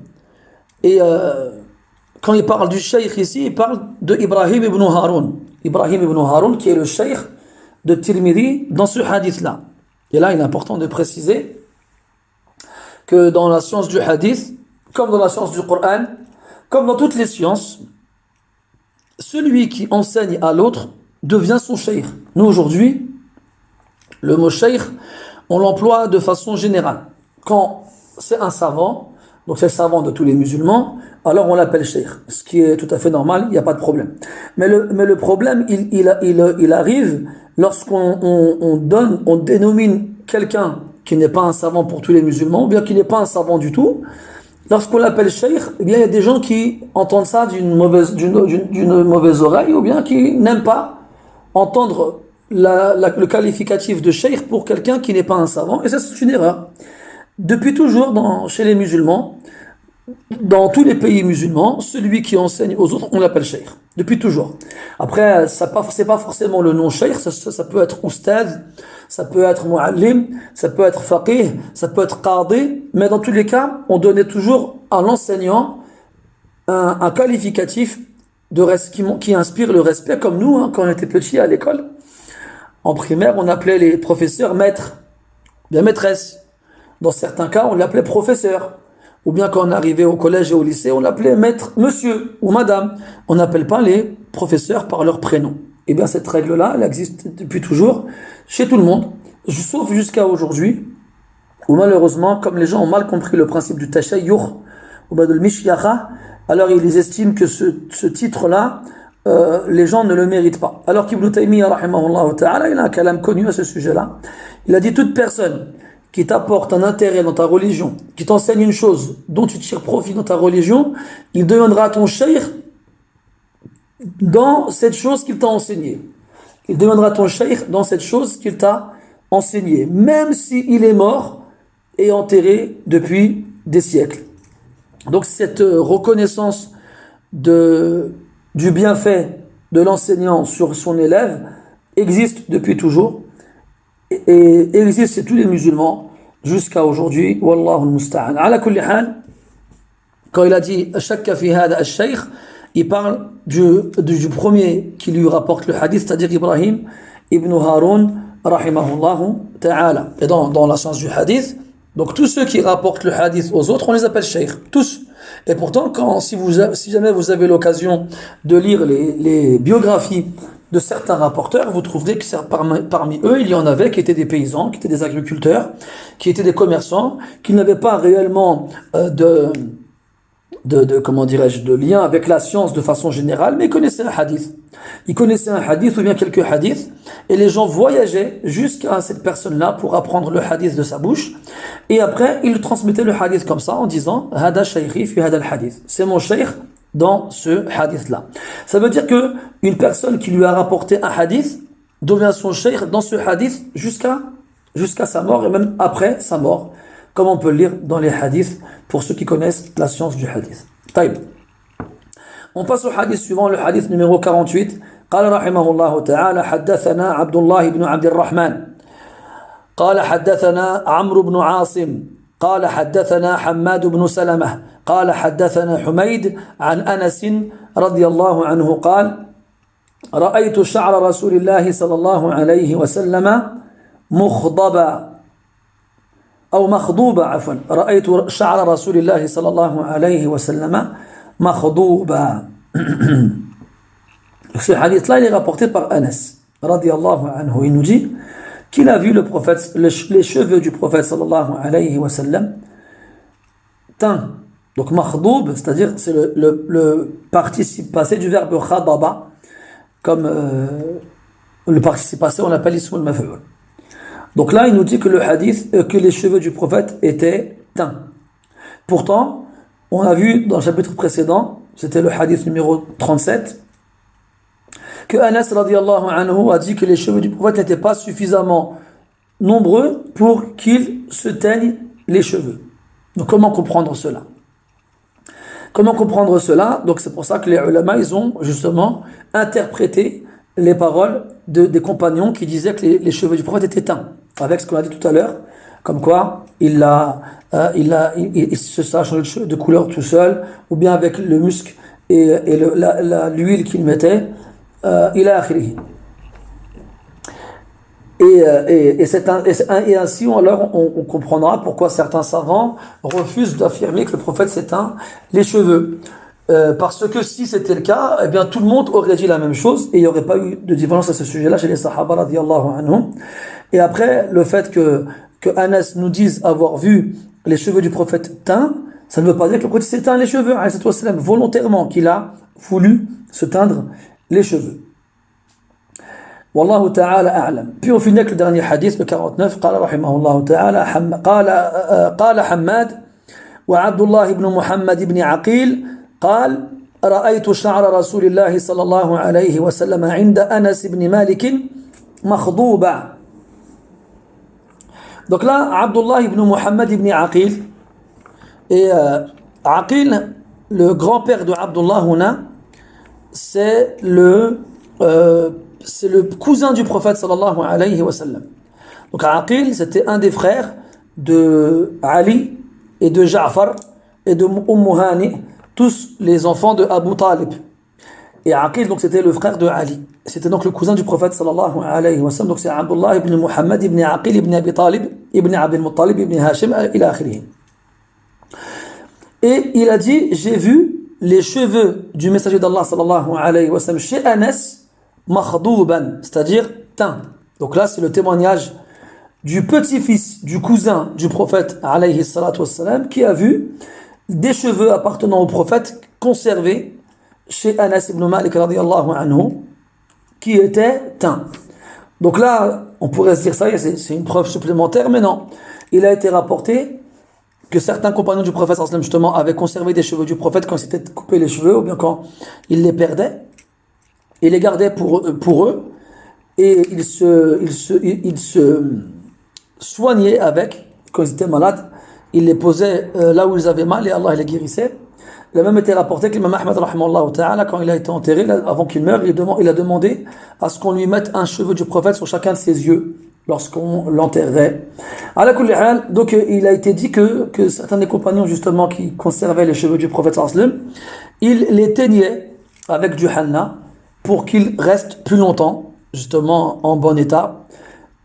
Et quand il parle du shaykh ici, il parle de Ibrahim ibn Haroun. Ibrahim ibn Haroun qui est le shaykh de Tirmidhi dans ce hadith-là. Et là, il est important de préciser que dans la science du hadith, comme dans la science du Coran, comme dans toutes les sciences, celui qui enseigne à l'autre devient son shaykh. Nous, aujourd'hui, le mot shaykh, on l'emploie de façon générale. Quand c'est un savant, donc c'est le savant de tous les musulmans, alors on l'appelle shaykh, ce qui est tout à fait normal, il n'y a pas de problème. Mais le problème, il arrive lorsqu'on dénomine quelqu'un qui n'est pas un savant pour tous les musulmans, ou bien qui n'est pas un savant du tout. Lorsqu'on l'appelle shaykh, eh bien il y a des gens qui entendent ça d'une mauvaise oreille, ou bien qui n'aiment pas entendre le qualificatif de shaykh pour quelqu'un qui n'est pas un savant, et ça c'est une erreur. Depuis toujours, chez les musulmans, dans tous les pays musulmans, celui qui enseigne aux autres, on l'appelle shaykh. Depuis toujours. Après, c'est pas forcément le nom shaykh, ça peut être oustad, ça peut être mu'allim, ça peut être faqih, ça peut être qadi, mais dans tous les cas, on donnait toujours à l'enseignant un qualificatif qui inspire le respect, comme nous, quand on était petits à l'école. En primaire, on appelait les professeurs maîtres, bien maîtresse. Dans certains cas, on l'appelait professeur. Ou bien quand on arrivait au collège et au lycée, on l'appelait maître, monsieur ou madame. On n'appelle pas les professeurs par leur prénom. Et bien cette règle-là, elle existe depuis toujours chez tout le monde, sauf jusqu'à aujourd'hui, où malheureusement, comme les gens ont mal compris le principe du tashayyuh ou bien de l'mishyacha, alors ils estiment que ce titre-là, les gens ne le méritent pas. Alors qu'Ibn Taymiyyah, rahimahullah ta'ala, il a un kalam connu à ce sujet-là. Il a dit toute personne qui t'apporte un intérêt dans ta religion, qui t'enseigne une chose dont tu tires profit dans ta religion, il deviendra ton shaykh dans cette chose qu'il t'a enseignée. Il deviendra ton shaykh dans cette chose qu'il t'a enseignée, même s'il est mort et enterré depuis des siècles. Donc cette reconnaissance du bienfait de l'enseignant sur son élève existe depuis toujours, et existe chez tous les musulmans jusqu'à aujourd'hui. Wallahu al-musta'an. Ala kulli hal, quand il a dit shakka fi hada al-shaykh, il parle du premier qui lui rapporte le hadith, c'est-à-dire Ibrahim ibn Haroun rahimahullahu ta'ala. Et dans la science du hadith, donc tous ceux qui rapportent le hadith aux autres, on les appelle shaykh, tous. Et pourtant, si jamais vous avez l'occasion de lire les biographies de certains rapporteurs, vous trouverez que parmi eux, il y en avait qui étaient des paysans, qui étaient des agriculteurs, qui étaient des commerçants, qui n'avaient pas réellement comment dirais-je, de lien avec la science de façon générale, mais ils connaissaient un hadith. Ils connaissaient un hadith ou bien quelques hadiths, et les gens voyageaient jusqu'à cette personne-là pour apprendre le hadith de sa bouche, et après, ils transmettaient le hadith comme ça, en disant « Hada shaykhi fi hada al-hadith ». C'est mon shaykh dans ce hadith-là. Ça veut dire que une personne qui lui a rapporté un hadith devient son shaykh dans ce hadith jusqu'à sa mort, et même après sa mort, comme on peut le lire dans les hadiths pour ceux qui connaissent la science du hadith. Taïb. On passe au hadith suivant, le hadith numéro 48. قال رحمه الله تعالى حدثنا عبد الله بن عبد الرحمن قال حدثنا عمرو بن عاصم قال حدثنا حماد بن سلمة قال حدثنا حميد عن أنس رضي الله عنه قال رأيت شعر رسول الله صلى الله عليه وسلم مخضبا أو مخضوبا عفوا رأيت شعر رسول الله صلى الله عليه وسلم مخضوبا. Ce hadith-là, il est rapporté par Anas, radiyallahu anhu. Il nous dit qu'il a vu le prophète, les cheveux du prophète, sallallahu alayhi wa sallam, teints. Donc, makhdoub, c'est-à-dire, c'est le participe passé du verbe khadaba, comme le participe passé, on l'appelle ism al-maf'ul. Donc là, il nous dit que le hadith, que les cheveux du prophète étaient teints. Pourtant, on a vu dans le chapitre précédent, c'était le hadith numéro 37, que Anas radiyallahu anhu a dit que les cheveux du prophète n'étaient pas suffisamment nombreux pour qu'il se teigne les cheveux. Donc comment comprendre cela? Comment comprendre cela? Donc c'est pour ça que les ulama, ils ont justement interprété les paroles des compagnons qui disaient que les cheveux du prophète étaient teints, avec ce qu'on a dit tout à l'heure, comme quoi il se changé de couleur tout seul, ou bien avec le musc et l'huile qu'il mettait. Et ainsi on comprendra pourquoi certains savants refusent d'affirmer que le prophète s'éteint les cheveux, parce que si c'était le cas, eh bien tout le monde aurait dit la même chose et il n'y aurait pas eu de différence à ce sujet-là chez les sahaba radiyallahu anhum. Et après, le fait que Anas nous dise avoir vu les cheveux du prophète teints, ça ne veut pas dire que le prophète s'éteint les cheveux volontairement, qu'il a voulu se teindre les cheveux. Wallahu ta'ala a'lam. Puis on finit avec le dernier hadith, le 49. قال رحمه الله تعالى قال حماد وعبد الله بن محمد بن عقيل قال رأيت شعر رسول الله صلى الله عليه وسلم عند أنس بن مالك مخضوبا. Donc là, Abdullah ibn Muhammad ibn Aqil, et Aqil, le grand-père de Abdullah Huna, c'est le cousin du prophète sallallahu alayhi wa sallam. Donc Aqil, c'était un des frères de Ali et de Ja'far et de Hani, tous les enfants de Abu Talib. Et Aqil, donc c'était le frère de Ali. C'était donc le cousin du prophète sallallahu alayhi wa sallam. Donc c'est Abdullah ibn Muhammad ibn Aqil ibn Abi Talib ibn Abd al-Muttalib ibn Hashim ila akhirih. Et il a dit, j'ai vu les cheveux du messager d'Allah sallallahu alayhi wa sallam chez Anas makhdouban, c'est-à-dire teints. Donc là c'est le témoignage du petit-fils du cousin du prophète alayhi salatu wassalam, qui a vu des cheveux appartenant au prophète conservés chez Anas ibn Malik radiyallahu anhu, qui étaient teints. Donc là on pourrait se dire ça, c'est une preuve supplémentaire, mais non. Il a été rapporté que certains compagnons du prophète justement avaient conservé des cheveux du prophète quand ils s'étaient coupés les cheveux, ou bien quand ils les perdaient. Ils les gardaient pour eux, et ils se soignaient avec, quand ils étaient malades, ils les posaient là où ils avaient mal et Allah les guérissait. Il a même été rapporté que l'imam Ahmad rahimahullah ta'ala, quand il a été enterré, avant qu'il meure, il a demandé à ce qu'on lui mette un cheveu du prophète sur chacun de ses yeux lorsqu'on l'enterrait. Donc il a été dit que certains des compagnons justement qui conservaient les cheveux du prophète ils les teignaient avec du henna pour qu'ils restent plus longtemps justement en bon état.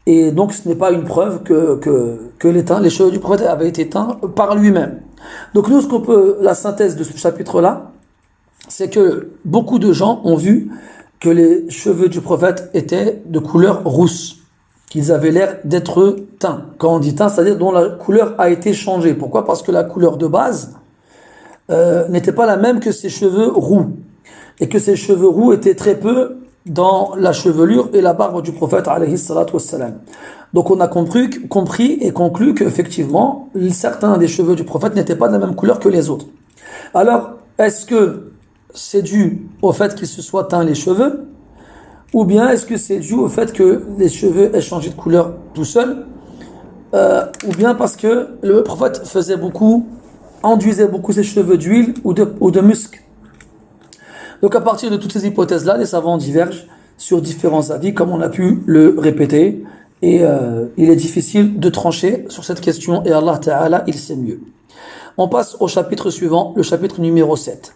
Et donc ce n'est pas une preuve que les cheveux du prophète avaient été teints par lui-même. Donc nous, la synthèse de ce chapitre-là, c'est que beaucoup de gens ont vu que les cheveux du prophète étaient de couleur rousse, qu'ils avaient l'air d'être teints. Quand on dit teint, c'est-à-dire dont la couleur a été changée. Pourquoi? Parce que la couleur de base n'était pas la même que ses cheveux roux, et que ses cheveux roux étaient très peu dans la chevelure et la barbe du prophète alayhi salatu wassalam. Donc on a compris et conclu qu'effectivement certains des cheveux du prophète n'étaient pas de la même couleur que les autres. Alors est-ce que c'est dû au fait qu'il se soit teint les cheveux, ou bien est-ce que c'est dû au fait que les cheveux aient changé de couleur tout seul, ou bien parce que le prophète enduisait beaucoup ses cheveux d'huile ou de musc. Donc à partir de toutes ces hypothèses-là, les savants divergent sur différents avis, comme on a pu le répéter, et il est difficile de trancher sur cette question, et Allah Ta'ala, il sait mieux. On passe au chapitre suivant, le chapitre numéro 7.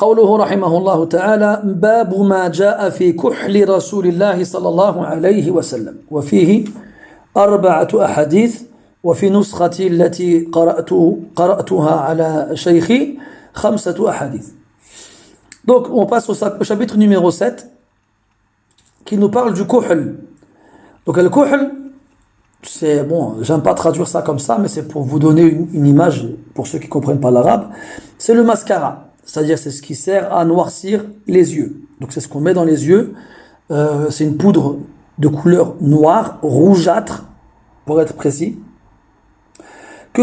قوله رحمه الله تعالى باب ما جاء في كحل رسول الله صلى الله عليه وسلم وفيه 4 أحاديث وفي نسختي التي قرأتها على شيخي 5 أحاديث. Donc on passe au chapitre numéro 7 qui nous parle du kuhl. Donc le kuhl, c'est bon, j'aime pas traduire ça comme ça, mais c'est pour vous donner une image pour ceux qui comprennent pas l'arabe. C'est le mascara, c'est-à-dire c'est ce qui sert à noircir les yeux. Donc c'est ce qu'on met dans les yeux. C'est une poudre de couleur noire, rougeâtre, pour être précis, que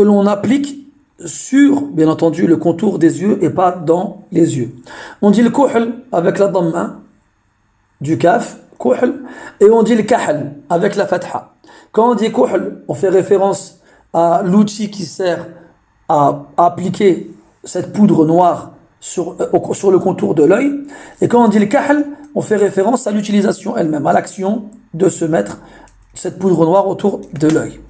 l'on applique sur, bien entendu, le contour des yeux et pas dans les yeux. On dit le kuhl avec la dhamma du kaf, kuhl, et on dit le kahl avec la fatha. Quand on dit kuhl, on fait référence à l'outil qui sert à appliquer cette poudre noire sur le contour de l'œil. Et quand on dit le kahl, on fait référence à l'utilisation elle-même, à l'action de se mettre cette poudre noire autour de l'œil.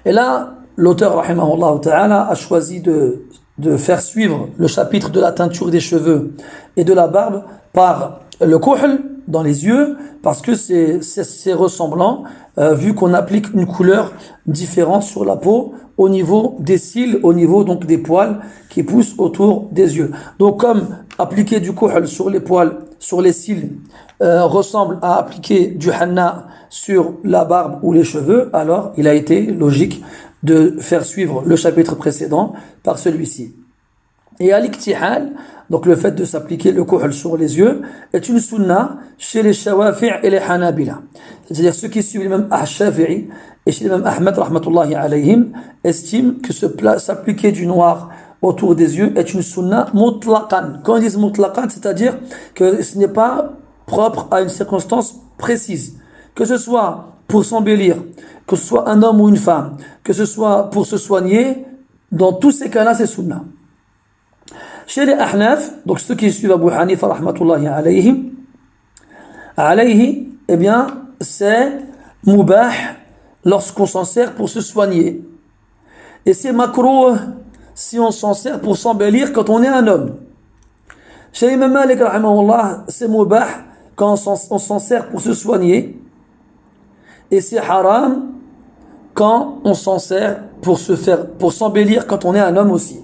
Et là, l'auteur, rahimahullah ta'ala, a choisi de faire suivre le chapitre de la teinture des cheveux et de la barbe par le kuhl dans les yeux, parce que c'est ressemblant, vu qu'on applique une couleur différente sur la peau au niveau des cils, au niveau donc des poils qui poussent autour des yeux. Donc comme appliquer du kuhl sur les poils, sur les cils, ressemble à appliquer du henna sur la barbe ou les cheveux, alors il a été logique de faire suivre le chapitre précédent par celui-ci. Et al-iktihal, donc le fait de s'appliquer le kuhl sur les yeux, est une sunna chez les shawafi' et les hanabila. C'est-à-dire ceux qui suivent l'imam Shafi'i et chez l'imam Ahmed rahmatullahi alayhim estiment que s'appliquer du noir autour des yeux est une sunna mutlaqan. Quand ils disent mutlaqan, c'est-à-dire que ce n'est pas propre à une circonstance précise. Que ce soit pour s'embellir, que ce soit un homme ou une femme, que ce soit pour se soigner, dans tous ces cas-là, c'est sunna. Chez les Ahnaf, donc ceux qui suivent Abu Hanifa rahmatullahi alayhi, eh bien, c'est mubah lorsqu'on s'en sert pour se soigner. Et c'est makrouh si on s'en sert pour s'embellir quand on est un homme. Chez l'imam Malik rahimahullah, c'est mubah quand on s'en sert pour se soigner. Et c'est haram quand on s'en sert pour s'embellir quand on est un homme aussi.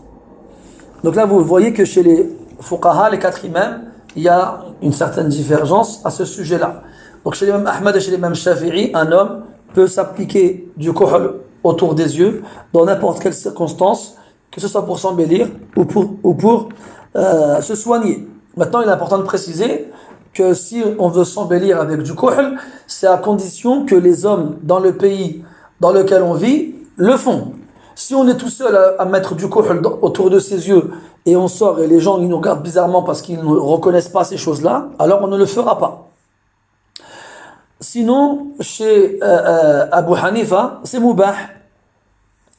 Donc là, vous voyez que chez les fuqaha, les 4 imams, il y a une certaine divergence à ce sujet-là. Donc chez l'imam Ahmad et chez l'imam Shafi'i, un homme peut s'appliquer du kuhl autour des yeux dans n'importe quelle circonstance, que ce soit pour s'embellir ou pour se soigner. Maintenant, il est important de préciser que si on veut s'embellir avec du kuhl, c'est à condition que les hommes dans le pays dans lequel on vit le font. Si on est tout seul à mettre du kuhl autour de ses yeux et on sort et les gens ils nous regardent bizarrement parce qu'ils ne reconnaissent pas ces choses-là, alors on ne le fera pas. Sinon, chez Abu Hanifa, c'est mubah.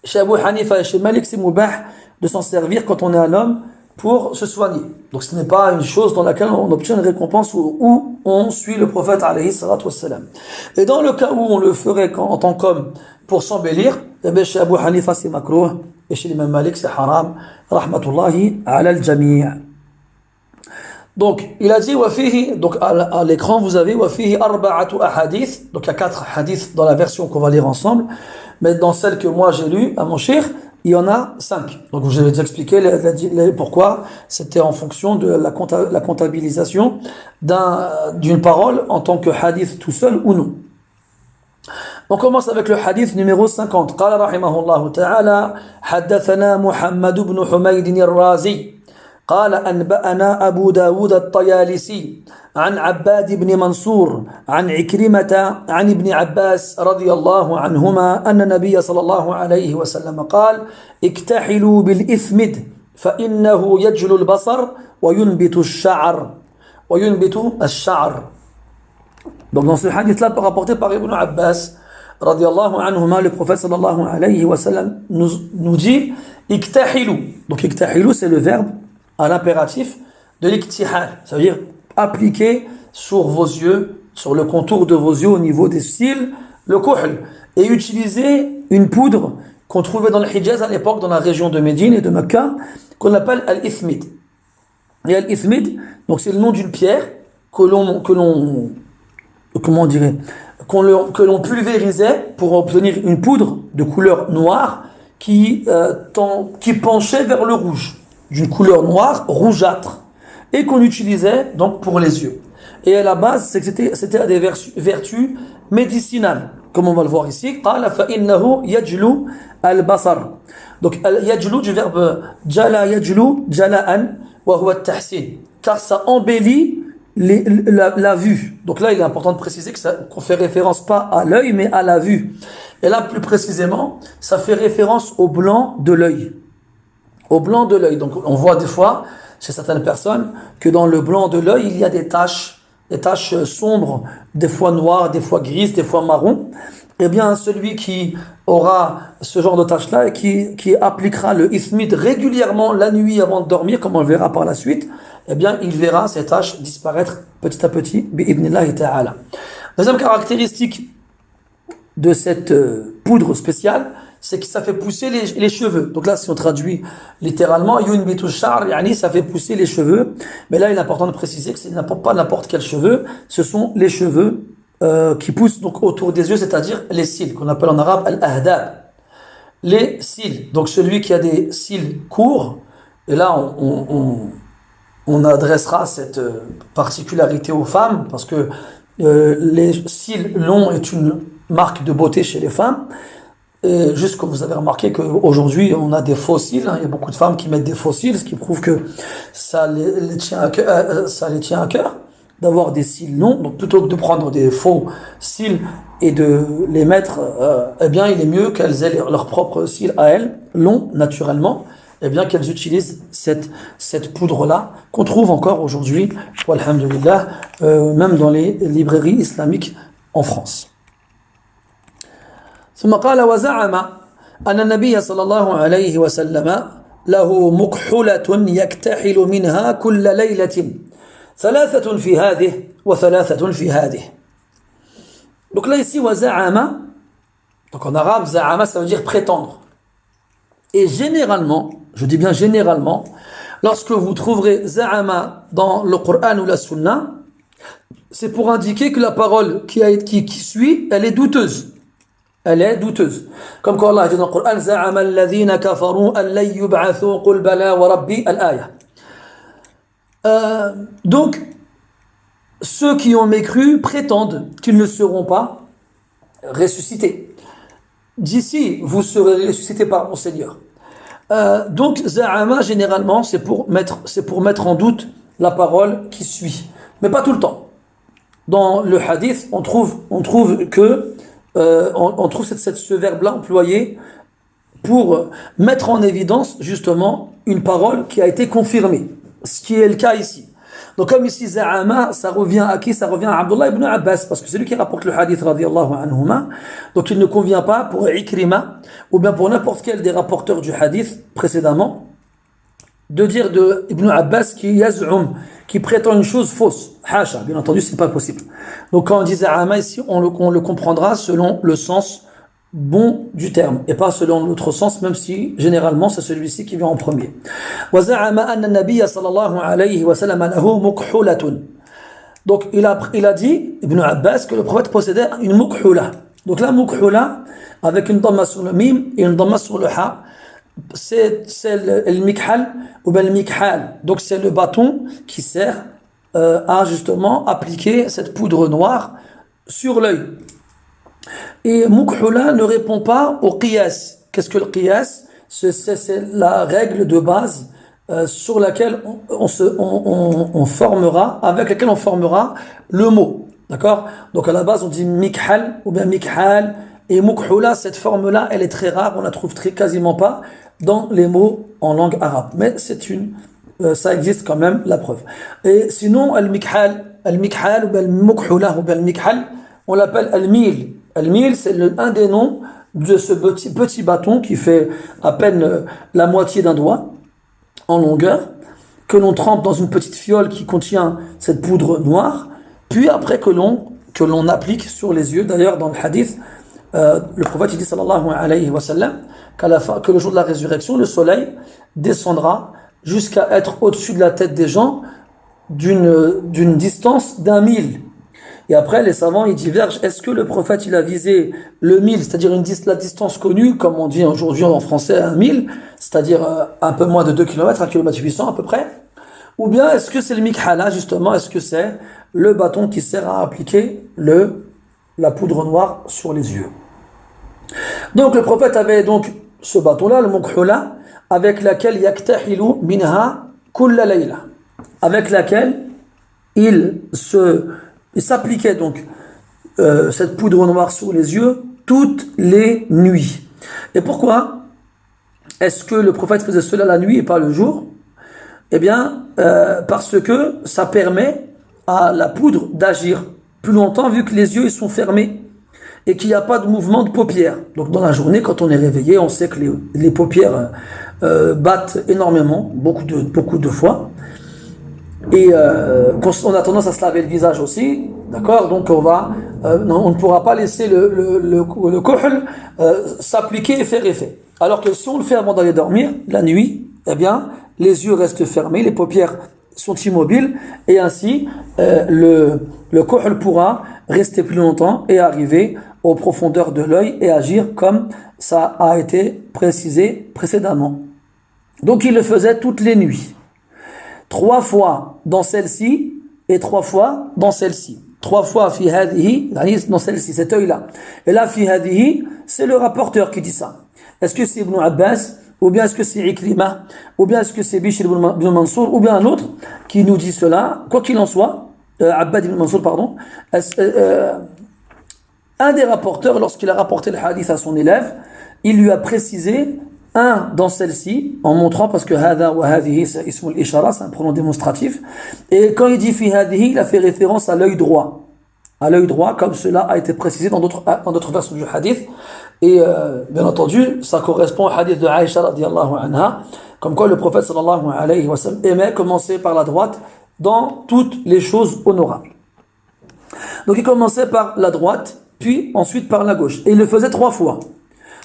Chez Abu Hanifa et chez Malik, c'est mubah de s'en servir quand on est un homme pour se soigner. Donc ce n'est pas une chose dans laquelle on obtient une récompense où on suit le prophète alayhi salatu wassalam. Et dans le cas où on le ferait en tant qu'homme pour s'embellir, eh bien chez Abu Hanifa c'est makrouh et chez l'imam Malik c'est haram, rahmatullahi ala al-jami'. Donc il a dit wafihi, donc à l'écran vous avez wafihi arba'atu ahadith, donc il y a 4 hadiths dans la version qu'on va lire ensemble, mais dans celle que moi j'ai lue à mon cheikh, il y en a 5. Donc je vais vous expliquer pourquoi c'était en fonction de la comptabilisation d'une parole en tant que hadith tout seul ou non. On commence avec le hadith numéro 50. قال رحمه الله تعالى حدثنا محمد بن حميد الرازي قال أنبأنا أبو داود الطيالسي عن عباد بن منصور عن عكرمة عن ابن عباس رضي الله عنهما أن النبي صلى الله عليه وسلم قال اكتحلوا بالإثمد فإنه يجل البصر وينبت الشعر. Donc dans ce hadith-là rapporté par Ibn Abbas radiyallahu anhuma, le prophète sallallahu alayhi wa sallam nous dit iktahilu. Donc iktahilu c'est le verbe à l'impératif de l'iktihal, ça veut dire appliquer sur vos yeux, sur le contour de vos yeux au niveau des cils, le kuhl, et utiliser une poudre qu'on trouvait dans le Hijaz à l'époque dans la région de Médine et de Mecca qu'on appelle al-ithmid. Et al-ithmid, donc c'est le nom d'une pierre comment on dirait, que l'on pulvérisait pour obtenir une poudre de couleur noire qui penchait vers le rouge, d'une couleur noire, rougeâtre, et qu'on utilisait donc pour les yeux. Et à la base, c'est que c'était à des vertus médicinales, comme on va le voir ici. قال فإنه يجلو البصر. Donc يجلو du verbe جلا يجلو جلاء وهو التحسين, car ça embellit la vue. Donc là, il est important de préciser qu'on fait référence pas à l'œil, mais à la vue. Et là, plus précisément, ça fait référence au blanc de l'œil. Au blanc de l'œil. Donc on voit des fois, chez certaines personnes, que dans le blanc de l'œil, il y a des taches sombres, des fois noires, des fois grises, des fois marron. Eh bien, celui qui aura ce genre de taches-là et qui appliquera le ithmid régulièrement la nuit avant de dormir, comme on le verra par la suite, eh bien, il verra ces taches disparaître petit à petit, bi'idnillahi ta'ala. Deuxième caractéristique de cette poudre spéciale, c'est que ça fait pousser les cheveux. Donc là, si on traduit littéralement, yunbitu sha'r, yani ça fait pousser les cheveux. Mais là, il est important de préciser que c'est pas n'importe quel cheveu, ce sont les cheveux qui poussent donc autour des yeux, c'est-à-dire les cils, qu'on appelle en arabe al-ahdab. Les cils. Donc celui qui a des cils courts, et là, on adressera cette particularité aux femmes, parce que les cils longs est une marque de beauté chez les femmes. Et juste que vous avez remarqué qu'aujourd'hui on a des faux cils, il y a beaucoup de femmes qui mettent des faux cils, ce qui prouve que ça les tient à cœur d'avoir des cils longs. Donc plutôt que de prendre des faux cils et de les mettre, eh bien il est mieux qu'elles aient leurs propres cils à elles, longs naturellement, eh bien qu'elles utilisent cette poudre-là, qu'on trouve encore aujourd'hui, walhamdulillah, même dans les librairies islamiques en France. ثم قال وزعم أن النبي صلى الله عليه وسلم له مكحلة يكتحل منها كل ليلة 3 في هذه و3 في هذه. Donc là ici وزعم, donc en arabe زعم ça veut dire prétendre. Et généralement, je dis bien généralement, lorsque vous trouverez za'ama dans le Coran ou la Sunna, c'est pour indiquer que la parole qui suit, elle est douteuse. Elle est douteuse. Comme quand Allah dit dans le Coran, za'ama alladhina kafaru an lan yub'athu qul bala wa rabbi al-aya. Donc, ceux qui ont mécru prétendent qu'ils ne seront pas ressuscités. D'ici, vous serez ressuscités par mon Seigneur. Donc, za'ama, généralement, c'est pour mettre en doute la parole qui suit. Mais pas tout le temps. Dans le hadith, on trouve ce verbe-là employé pour mettre en évidence, justement, une parole qui a été confirmée. Ce qui est le cas ici. Donc, comme ici, za'ama, ça revient à qui? Ça revient à Abdullah ibn Abbas, parce que c'est lui qui rapporte le hadith, radiyallahu anhuma. Donc, il ne convient pas pour Ikrima, ou bien pour n'importe quel des rapporteurs du hadith précédemment, de dire de Ibn Abbas qui prétend une chose fausse. Hasha, bien entendu, c'est pas possible. Donc, quand on dit za'ama ici, on le comprendra selon le sens bon du terme, et pas selon l'autre sens, même si généralement c'est celui-ci qui vient en premier. وَزَعَمَ أَنَّ النَّبِيَّ صلى الله عليه وسلم له مكحولة. Donc il a dit, Ibn Abbas, que le prophète possédait une mukhula. Donc la mukhula, avec une dhamma sur le mim et une dhamma sur le ha, c'est le mikhal ou bien le mikhal. Donc c'est le bâton qui sert à justement appliquer cette poudre noire sur l'œil. Et mukhula ne répond pas au qiyas. Qu'est-ce que le qiyas? C'est la règle de base sur laquelle avec laquelle on formera le mot. D'accord? Donc à la base on dit mikhal ou bien mikhal, et mukhula, cette forme-là, elle est très rare, on la trouve quasiment pas dans les mots en langue arabe. Mais ça existe quand même, la preuve. Et sinon, al-mikhal ou bien al-mukhula ou bien al-mikhal, on l'appelle al-mil. Al-mil, c'est un des noms de ce petit bâton qui fait à peine la moitié d'un doigt en longueur, que l'on trempe dans une petite fiole qui contient cette poudre noire, puis après que l'on applique sur les yeux. D'ailleurs, dans le hadith, le prophète dit sallallahu alayhi wa sallam que le jour de la résurrection, le soleil descendra jusqu'à être au-dessus de la tête des gens d'une distance d'1 mille. Et après, les savants, ils divergent. Est-ce que le prophète, il a visé le mille, c'est-à-dire la distance connue, comme on dit aujourd'hui en français, 1 mille, c'est-à-dire un peu moins de 2 km, 1 km 800 à peu près? Ou bien est-ce que c'est le mikhala, justement, est-ce que c'est le bâton qui sert à appliquer la poudre noire sur les yeux? Donc le prophète avait donc ce bâton-là, le mukhula, avec laquelle yaktahilu minha kulla layla, avec laquelle il s'appliquait donc cette poudre noire sur les yeux toutes les nuits. Et pourquoi est-ce que le prophète faisait cela la nuit et pas le jour? Eh bien, parce que ça permet à la poudre d'agir plus longtemps vu que les yeux ils sont fermés et qu'il n'y a pas de mouvement de paupières. Donc dans la journée, quand on est réveillé, on sait que les paupières battent énormément, beaucoup de fois. Et on a tendance à se laver le visage aussi, d'accord? Donc on ne pourra pas laisser le kohl s'appliquer et faire effet. Alors que si on le fait avant d'aller dormir, la nuit, eh bien, les yeux restent fermés, les paupières sont immobiles, et ainsi le kohl pourra rester plus longtemps et arriver aux profondeurs de l'œil et agir comme ça a été précisé précédemment. Donc il le faisait toutes les nuits. 3 fois dans celle-ci et 3 fois dans celle-ci. 3 fois fi hadihi, dans celle-ci, cet œil-là. Et là, fi hadihi, c'est le rapporteur qui dit ça. Est-ce que c'est Ibn Abbas, ou bien est-ce que c'est Ikrima, ou bien est-ce que c'est Bishr ibn Mansour, ou bien un autre qui nous dit cela? Quoi qu'il en soit, Abbad ibn Mansour, pardon, un des rapporteurs, lorsqu'il a rapporté le hadith à son élève, il lui a précisé un dans celle-ci, en montrant, parce que hada wa hadihi, c'est ismul ishara, c'est un pronom démonstratif, et quand il dit fi hadihi, il a fait référence à l'œil droit. À l'œil droit, comme cela a été précisé dans d'autres versions du hadith. Et bien entendu, ça correspond au hadith de Aïcha radiyallahu anha, comme quoi le prophète sallallahu alayhi wa sallam aimait commencer par la droite dans toutes les choses honorables. Donc il commençait par la droite, puis ensuite par la gauche. Et il le faisait 3 fois.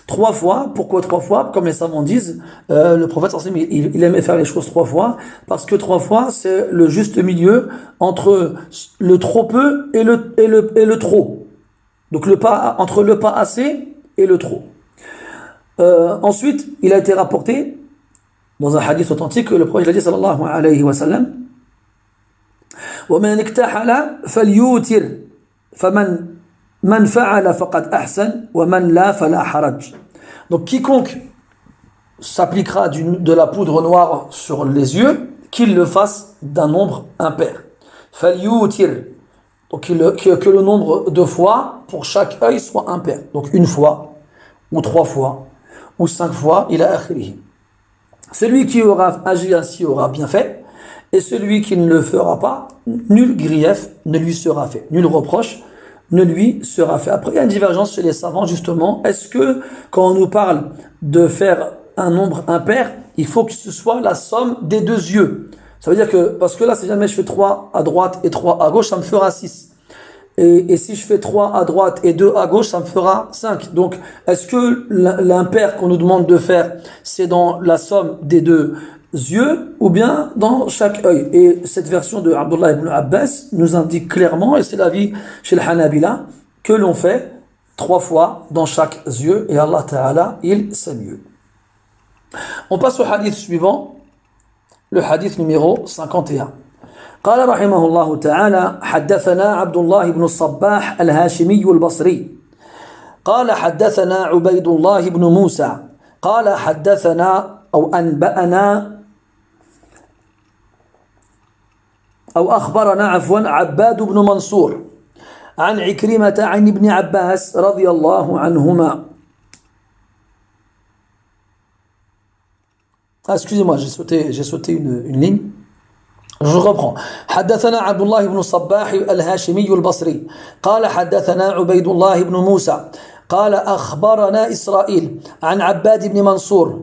3 fois, pourquoi 3 fois? Comme les savants disent, le prophète sallallahu alayhi wa sallam, il aimait faire les choses 3 fois, parce que 3 fois, c'est le juste milieu entre le trop peu et le trop. Donc entre le pas assez et le trop. Ensuite, il a été rapporté dans un hadith authentique que le prophète a dit sallallahu alayhi wa sallam وَمَنْ اكْتَحَلَ فَلْيُوتِرْ فَمَنْ فَعَلَ فَقَدْ أَحْسَنَ وَمَنْ لَا فَلَا حَرَجْ. Donc quiconque s'appliquera de la poudre noire sur les yeux, qu'il le fasse d'un nombre impair. فَلْيُوتِرْ. Donc que le nombre de fois pour chaque œil soit impair. Donc 1 fois, ou 3 fois, ou 5 fois, ila akhirih. Celui qui aura agi ainsi aura bien fait, et celui qui ne le fera pas, nul grief ne lui sera fait, nul reproche ne lui sera fait. Après, il y a une divergence chez les savants, justement. Est-ce que, quand on nous parle de faire un nombre impair, il faut que ce soit la somme des 2 yeux? Ça veut dire que, parce que là, si jamais je fais 3 à droite et 3 à gauche, ça me fera 6. Et si je fais 3 à droite et 2 à gauche, ça me fera 5. Donc, est-ce que l'impair qu'on nous demande de faire, c'est dans la somme des 2 yeux ou bien dans chaque œil? Et cette version de Abdullah ibn Abbas nous indique clairement, et c'est l'avis chez le Hanabila, que l'on fait 3 fois dans chaque yeux, et Allah Ta'ala, il sait mieux. On passe au hadith suivant, le hadith numéro 51. قال رحمه الله تعالى حدثنا عبد الله بن الصباح الهاشمي البصري قال حدثنا عبيد الله بن موسى قال حدثنا أو أنبأنا أو أخبرنا عفوا عباد بن منصور عن عكرمة عن ابن عباس رضي الله عنهما. Excusez-moi, j'ai sauté une ligne. Je reprends. حدثنا عبد الله بن الصباح الهاشمي البصري قال حدثنا عبيد الله بن موسى قال أخبرنا إسرائيل عن عباد بن منصور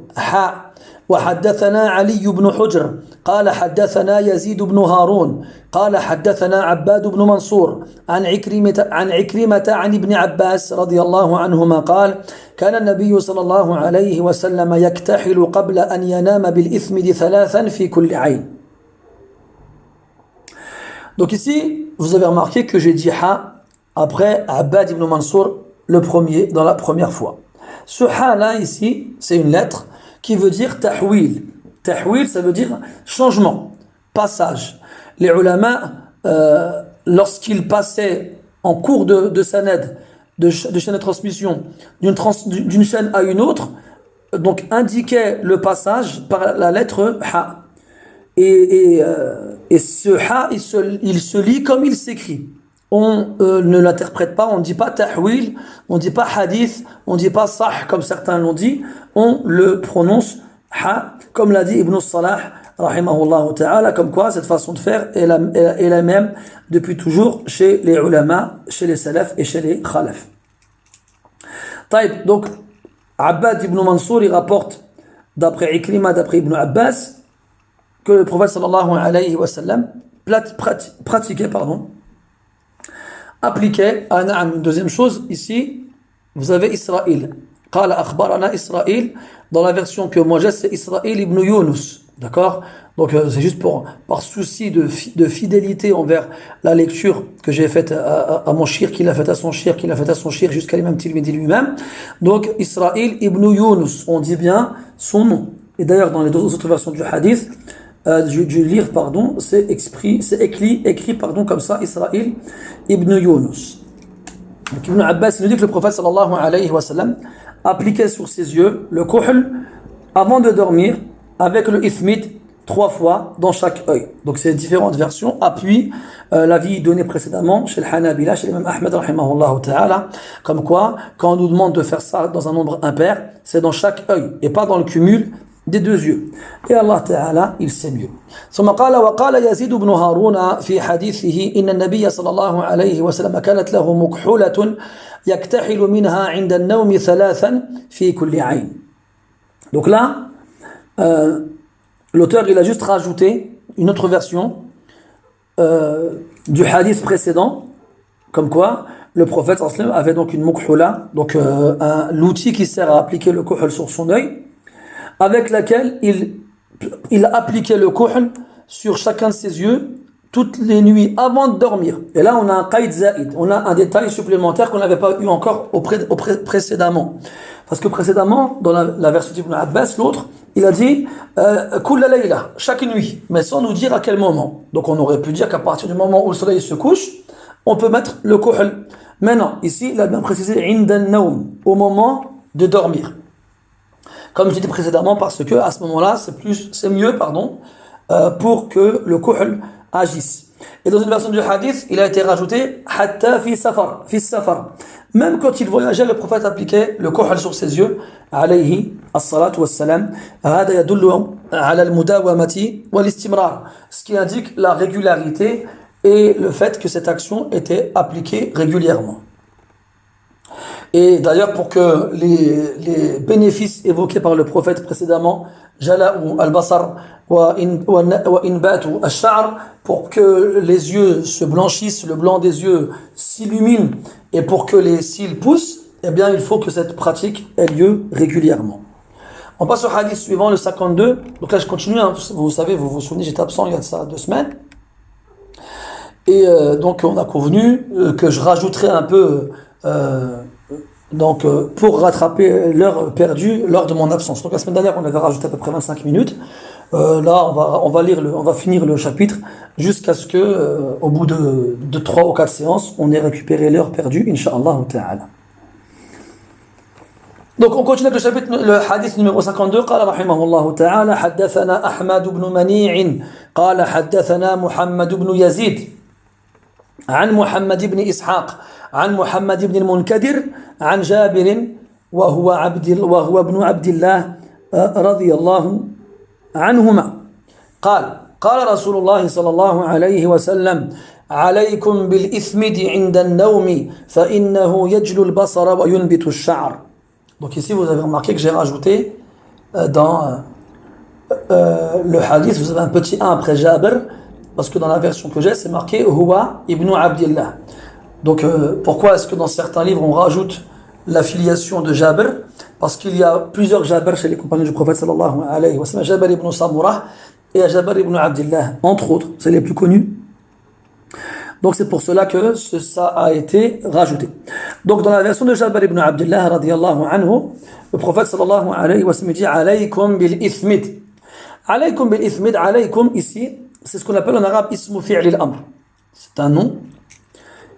وحدثنا علي بن حجر قال حدثنا يزيد بن هارون قال حدثنا عباد بن منصور عن عكرمة عن ابن عباس رضي الله عنهما قال كان النبي صلى الله عليه وسلم يكتحل قبل أن ينام بالإثمد ثلاثا في كل عين. Donc ici, vous avez remarqué que j'ai dit ha après Abbad ibn Mansour le premier, dans la première fois. Ce ha là ici, c'est une lettre qui veut dire tahwil. Tahwil, ça veut dire changement, passage. Les ulama, lorsqu'ils passaient en cours de sanad, de chaîne de transmission, d'une chaîne à une autre, donc indiquaient le passage par la lettre ha. Et ce ha, il se lit comme il s'écrit. On ne l'interprète pas, on ne dit pas tahwil, on ne dit pas hadith, on ne dit pas sah comme certains l'ont dit, on le prononce ha, comme l'a dit Ibn Salah, rahimahullah ta'ala, comme quoi cette façon de faire est la même depuis toujours chez les ulama, chez les salaf et chez les khalaf. Taïb, donc Abbad ibn Mansour, il rapporte d'après Ikrima, d'après Ibn Abbas, que le prophète sallallahu alayhi wa sallam appliquait une deuxième chose ici, vous avez Israël. Qala akhbarana Israël, dans la version que moi j'ai, c'est Israël ibn Yunus. D'accord? Donc c'est juste par souci de fidélité envers la lecture que j'ai faite à mon shir, qu'il a faite à son shir, qu'il a faite à son shir, jusqu'à l'imam Tirmidhi lui-même. Donc Israël ibn Yunus, on dit bien son nom. Et d'ailleurs dans les deux autres versions du hadith, du livre, pardon, c'est écrit pardon, comme ça, Israël ibn Yunus. Donc Ibn Abbas il nous dit que le prophète sallallahu alayhi wa sallam appliquait sur ses yeux le kuhl avant de dormir avec le ithmid 3 fois dans chaque œil. Donc c'est différentes versions appuient l'avis donné précédemment chez le Hanabila, chez l'imam Ahmed rahimahullah ta'ala, comme quoi quand on nous demande de faire ça dans un nombre impair, c'est dans chaque œil et pas dans le cumul des deux yeux. Et Allah Ta'ala, il sait mieux. ثم قال وقال يزيد بن هارون في حديثه إن النبي صلى الله عليه وسلم كانت له مكحولة يكتحل منها عند النوم ثلاثا في كل عين. Donc là, l'auteur il a juste rajouté une autre version du hadith précédent, comme quoi le prophète avait donc une mukhula, donc l'outil qui sert à appliquer le kuhl sur son œil, avec laquelle il appliquait le kuhl sur chacun de ses yeux toutes les nuits avant de dormir. Et là, on a un qaïd zaïd, on a un détail supplémentaire qu'on n'avait pas eu encore précédemment. Parce que précédemment, dans la version d'Ibn Abbas, l'autre, il a dit kulla layla, chaque nuit, mais sans nous dire à quel moment. Donc on aurait pu dire qu'à partir du moment où le soleil se couche, on peut mettre le kuhl. Mais non, ici, il a bien précisé inda naum, au moment de dormir. Comme je disais précédemment, parce que à ce moment-là, c'est mieux, pour que le kuhl agisse. Et dans une version du hadith, il a été rajouté hatta fi safar. Même quand il voyageait, le prophète appliquait le kuhl sur ses yeux, alayhi as-salatu was-salam. Hada yadullu ala al-mudawamati wal-istimrar, ce qui indique la régularité et le fait que cette action était appliquée régulièrement. Et d'ailleurs, pour que les bénéfices évoqués par le prophète précédemment, jala'u al-basar wa inbatu al-sha'r, pour que les yeux se blanchissent, le blanc des yeux s'illumine, et pour que les cils poussent, eh bien, il faut que cette pratique ait lieu régulièrement. On passe au hadith suivant, le 52. Donc là, je continue, hein. Vous savez, vous vous souvenez, j'étais absent il y a de ça 2 semaines. Et donc, on a convenu que je rajouterai un peu... pour rattraper l'heure perdue lors de mon absence. Donc la semaine dernière, on avait rajouté à peu près 25 minutes. Là, on va finir le chapitre jusqu'à ce que, au bout de 3 ou 4 séances, on ait récupéré l'heure perdue, Inch'Allah ta'ala. Donc on continue avec le chapitre, le hadith numéro 52. قال رحمه الله تعالى حدثنا أحمد بن منيع قال حدثنا محمد بن يزيد عن محمد بن إسحاق عن محمد بن المنكدر عن جابر وهو ابن عبد الله رضي الله عنهما قال رسول الله صلى الله عليه وسلم عليكم بالإثمد عند النوم فإنه يجلو البصر وينبت الشعر. Donc ici vous avez remarqué que j'ai rajouté dans le hadith, vous avez un petit 1 après Jabir, parce que dans la version que j'ai, c'est marqué Huwa ibn Abdillah. Donc pourquoi est-ce que dans certains livres on rajoute la filiation de Jabir? Parce qu'il y a plusieurs Jabir chez les compagnons du prophète sallallahu alayhi wa sallam. Jabir ibn Samurah et Jabir ibn Abdillah, entre autres, c'est les plus connus. Donc c'est pour cela que ça a été rajouté. Donc dans la version de Jabir ibn Abdillah radiyallahu anhu, le prophète sallallahu alayhi wa sallam dit alaykum bil ithmid. Alaykum bil ithmid, alaykum ici, c'est ce qu'on appelle en arabe ismu fi'l al-amr. C'est un nom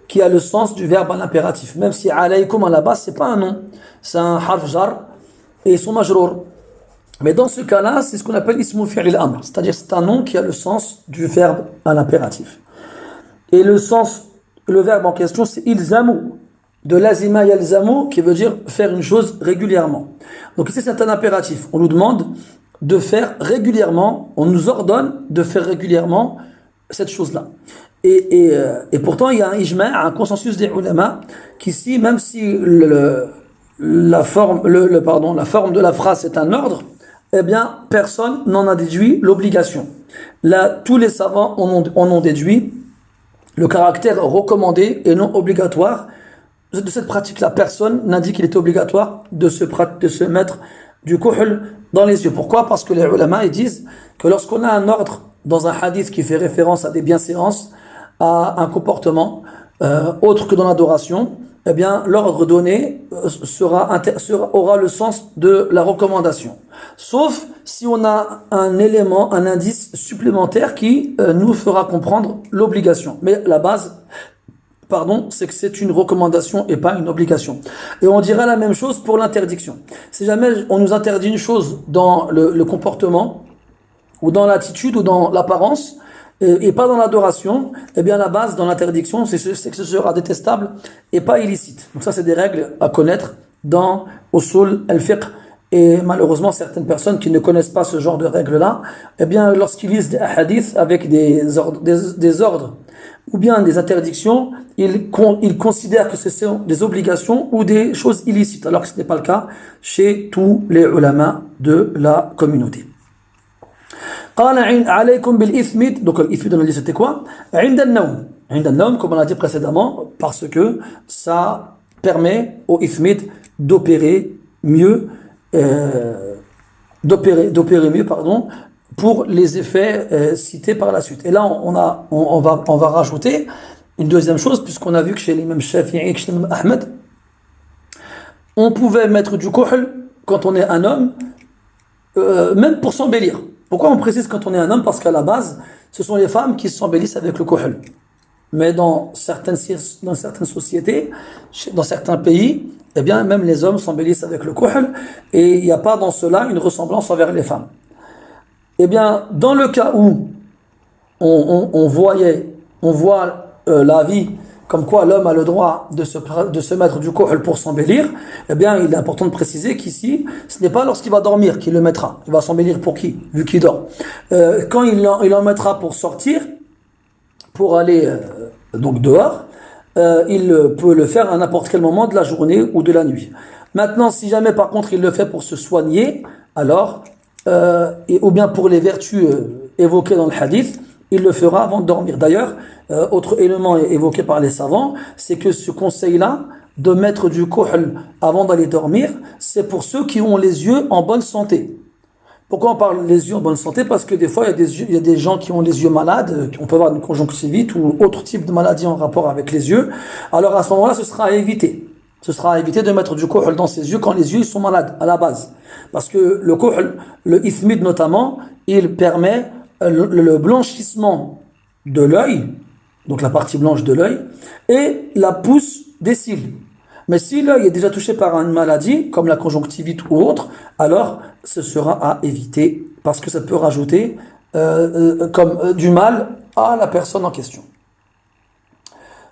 qui a le sens du verbe à l'impératif. Même si alaykum à la base, c'est pas un nom, c'est un harf jar et ils sont majrour. Mais dans ce cas-là, c'est ce qu'on appelle ismu fi'l al-amr, c'est-à-dire c'est un nom qui a le sens du verbe à l'impératif. Et le verbe en question, c'est ilzamu, de lazima yalzamu, qui veut dire faire une chose régulièrement. Donc ici, c'est un impératif. On nous demande de faire régulièrement, on nous ordonne de faire régulièrement cette chose-là. Et pourtant, il y a un ijma', un consensus des ulama, qu'ici, même si la forme de la phrase est un ordre, eh bien, personne n'en a déduit l'obligation. Là, tous les savants en ont déduit le caractère recommandé et non obligatoire de cette pratique-là. Personne n'a dit qu'il était obligatoire de se mettre du kuhl dans les yeux. Pourquoi? Parce que les ulama ils disent que lorsqu'on a un ordre dans un hadith qui fait référence à des bienséances, à un comportement autre que dans l'adoration, eh bien l'ordre donné aura le sens de la recommandation. Sauf si on a un élément, un indice supplémentaire qui nous fera comprendre l'obligation. Mais la base, c'est que c'est une recommandation et pas une obligation. Et on dirait la même chose pour l'interdiction. Si jamais on nous interdit une chose dans le comportement, ou dans l'attitude, ou dans l'apparence, et pas dans l'adoration, eh bien la base dans l'interdiction, c'est que ce sera détestable et pas illicite. Donc ça, c'est des règles à connaître dans Usul al-Fiqh. Et malheureusement, certaines personnes qui ne connaissent pas ce genre de règles-là, eh bien, lorsqu'ils lisent des hadiths avec des ordres ou bien des interdictions, ils considèrent que ce sont des obligations ou des choses illicites, alors que ce n'est pas le cas chez tous les ulama de la communauté. قال عليكم بالإثم. Donc l'ithmid, on a dit c'était quoi? عند النوم. عند النوم, comme on l'a dit précédemment, parce que ça permet au ithmid d'opérer mieux, pour les effets cités par la suite. Et là, on va rajouter une deuxième chose, puisqu'on a vu que chez l'imam Shafi'i et chez l'imam Ahmed, on pouvait mettre du kuhl quand on est un homme, même pour s'embellir. Pourquoi on précise quand on est un homme? Parce qu'à la base, ce sont les femmes qui s'embellissent avec le kuhl. Mais dans certaines sociétés, dans certains pays, eh bien, même les hommes s'embellissent avec le kuhl, et il n'y a pas dans cela une ressemblance envers les femmes. Eh bien, dans le cas où on voit l'avis comme quoi l'homme a le droit de se mettre du kuhl pour s'embellir, eh bien, il est important de préciser qu'ici, ce n'est pas lorsqu'il va dormir qu'il le mettra. Il va s'embellir pour qui? Vu qu'il dort. Quand il en mettra pour sortir, pour aller donc dehors, il peut le faire à n'importe quel moment de la journée ou de la nuit. Maintenant, si jamais par contre il le fait pour se soigner, alors, ou bien pour les vertus évoquées dans le hadith, il le fera avant de dormir. D'ailleurs, autre élément évoqué par les savants, c'est que ce conseil-là, de mettre du kuhl avant d'aller dormir, c'est pour ceux qui ont les yeux en bonne santé. Pourquoi on parle des yeux en bonne santé? Parce que des fois, il y a des gens qui ont les yeux malades, on peut avoir une conjonctivite ou autre type de maladie en rapport avec les yeux. Alors à ce moment-là, ce sera à éviter. Ce sera à éviter de mettre du kuhl dans ses yeux quand les yeux ils sont malades, à la base. Parce que le kuhl, le ithmid notamment, il permet le blanchissement de l'œil, donc la partie blanche de l'œil, et la pousse des cils. Mais si l'œil est déjà touché par une maladie, comme la conjonctivite ou autre, alors ce sera à éviter, parce que ça peut rajouter du mal à la personne en question.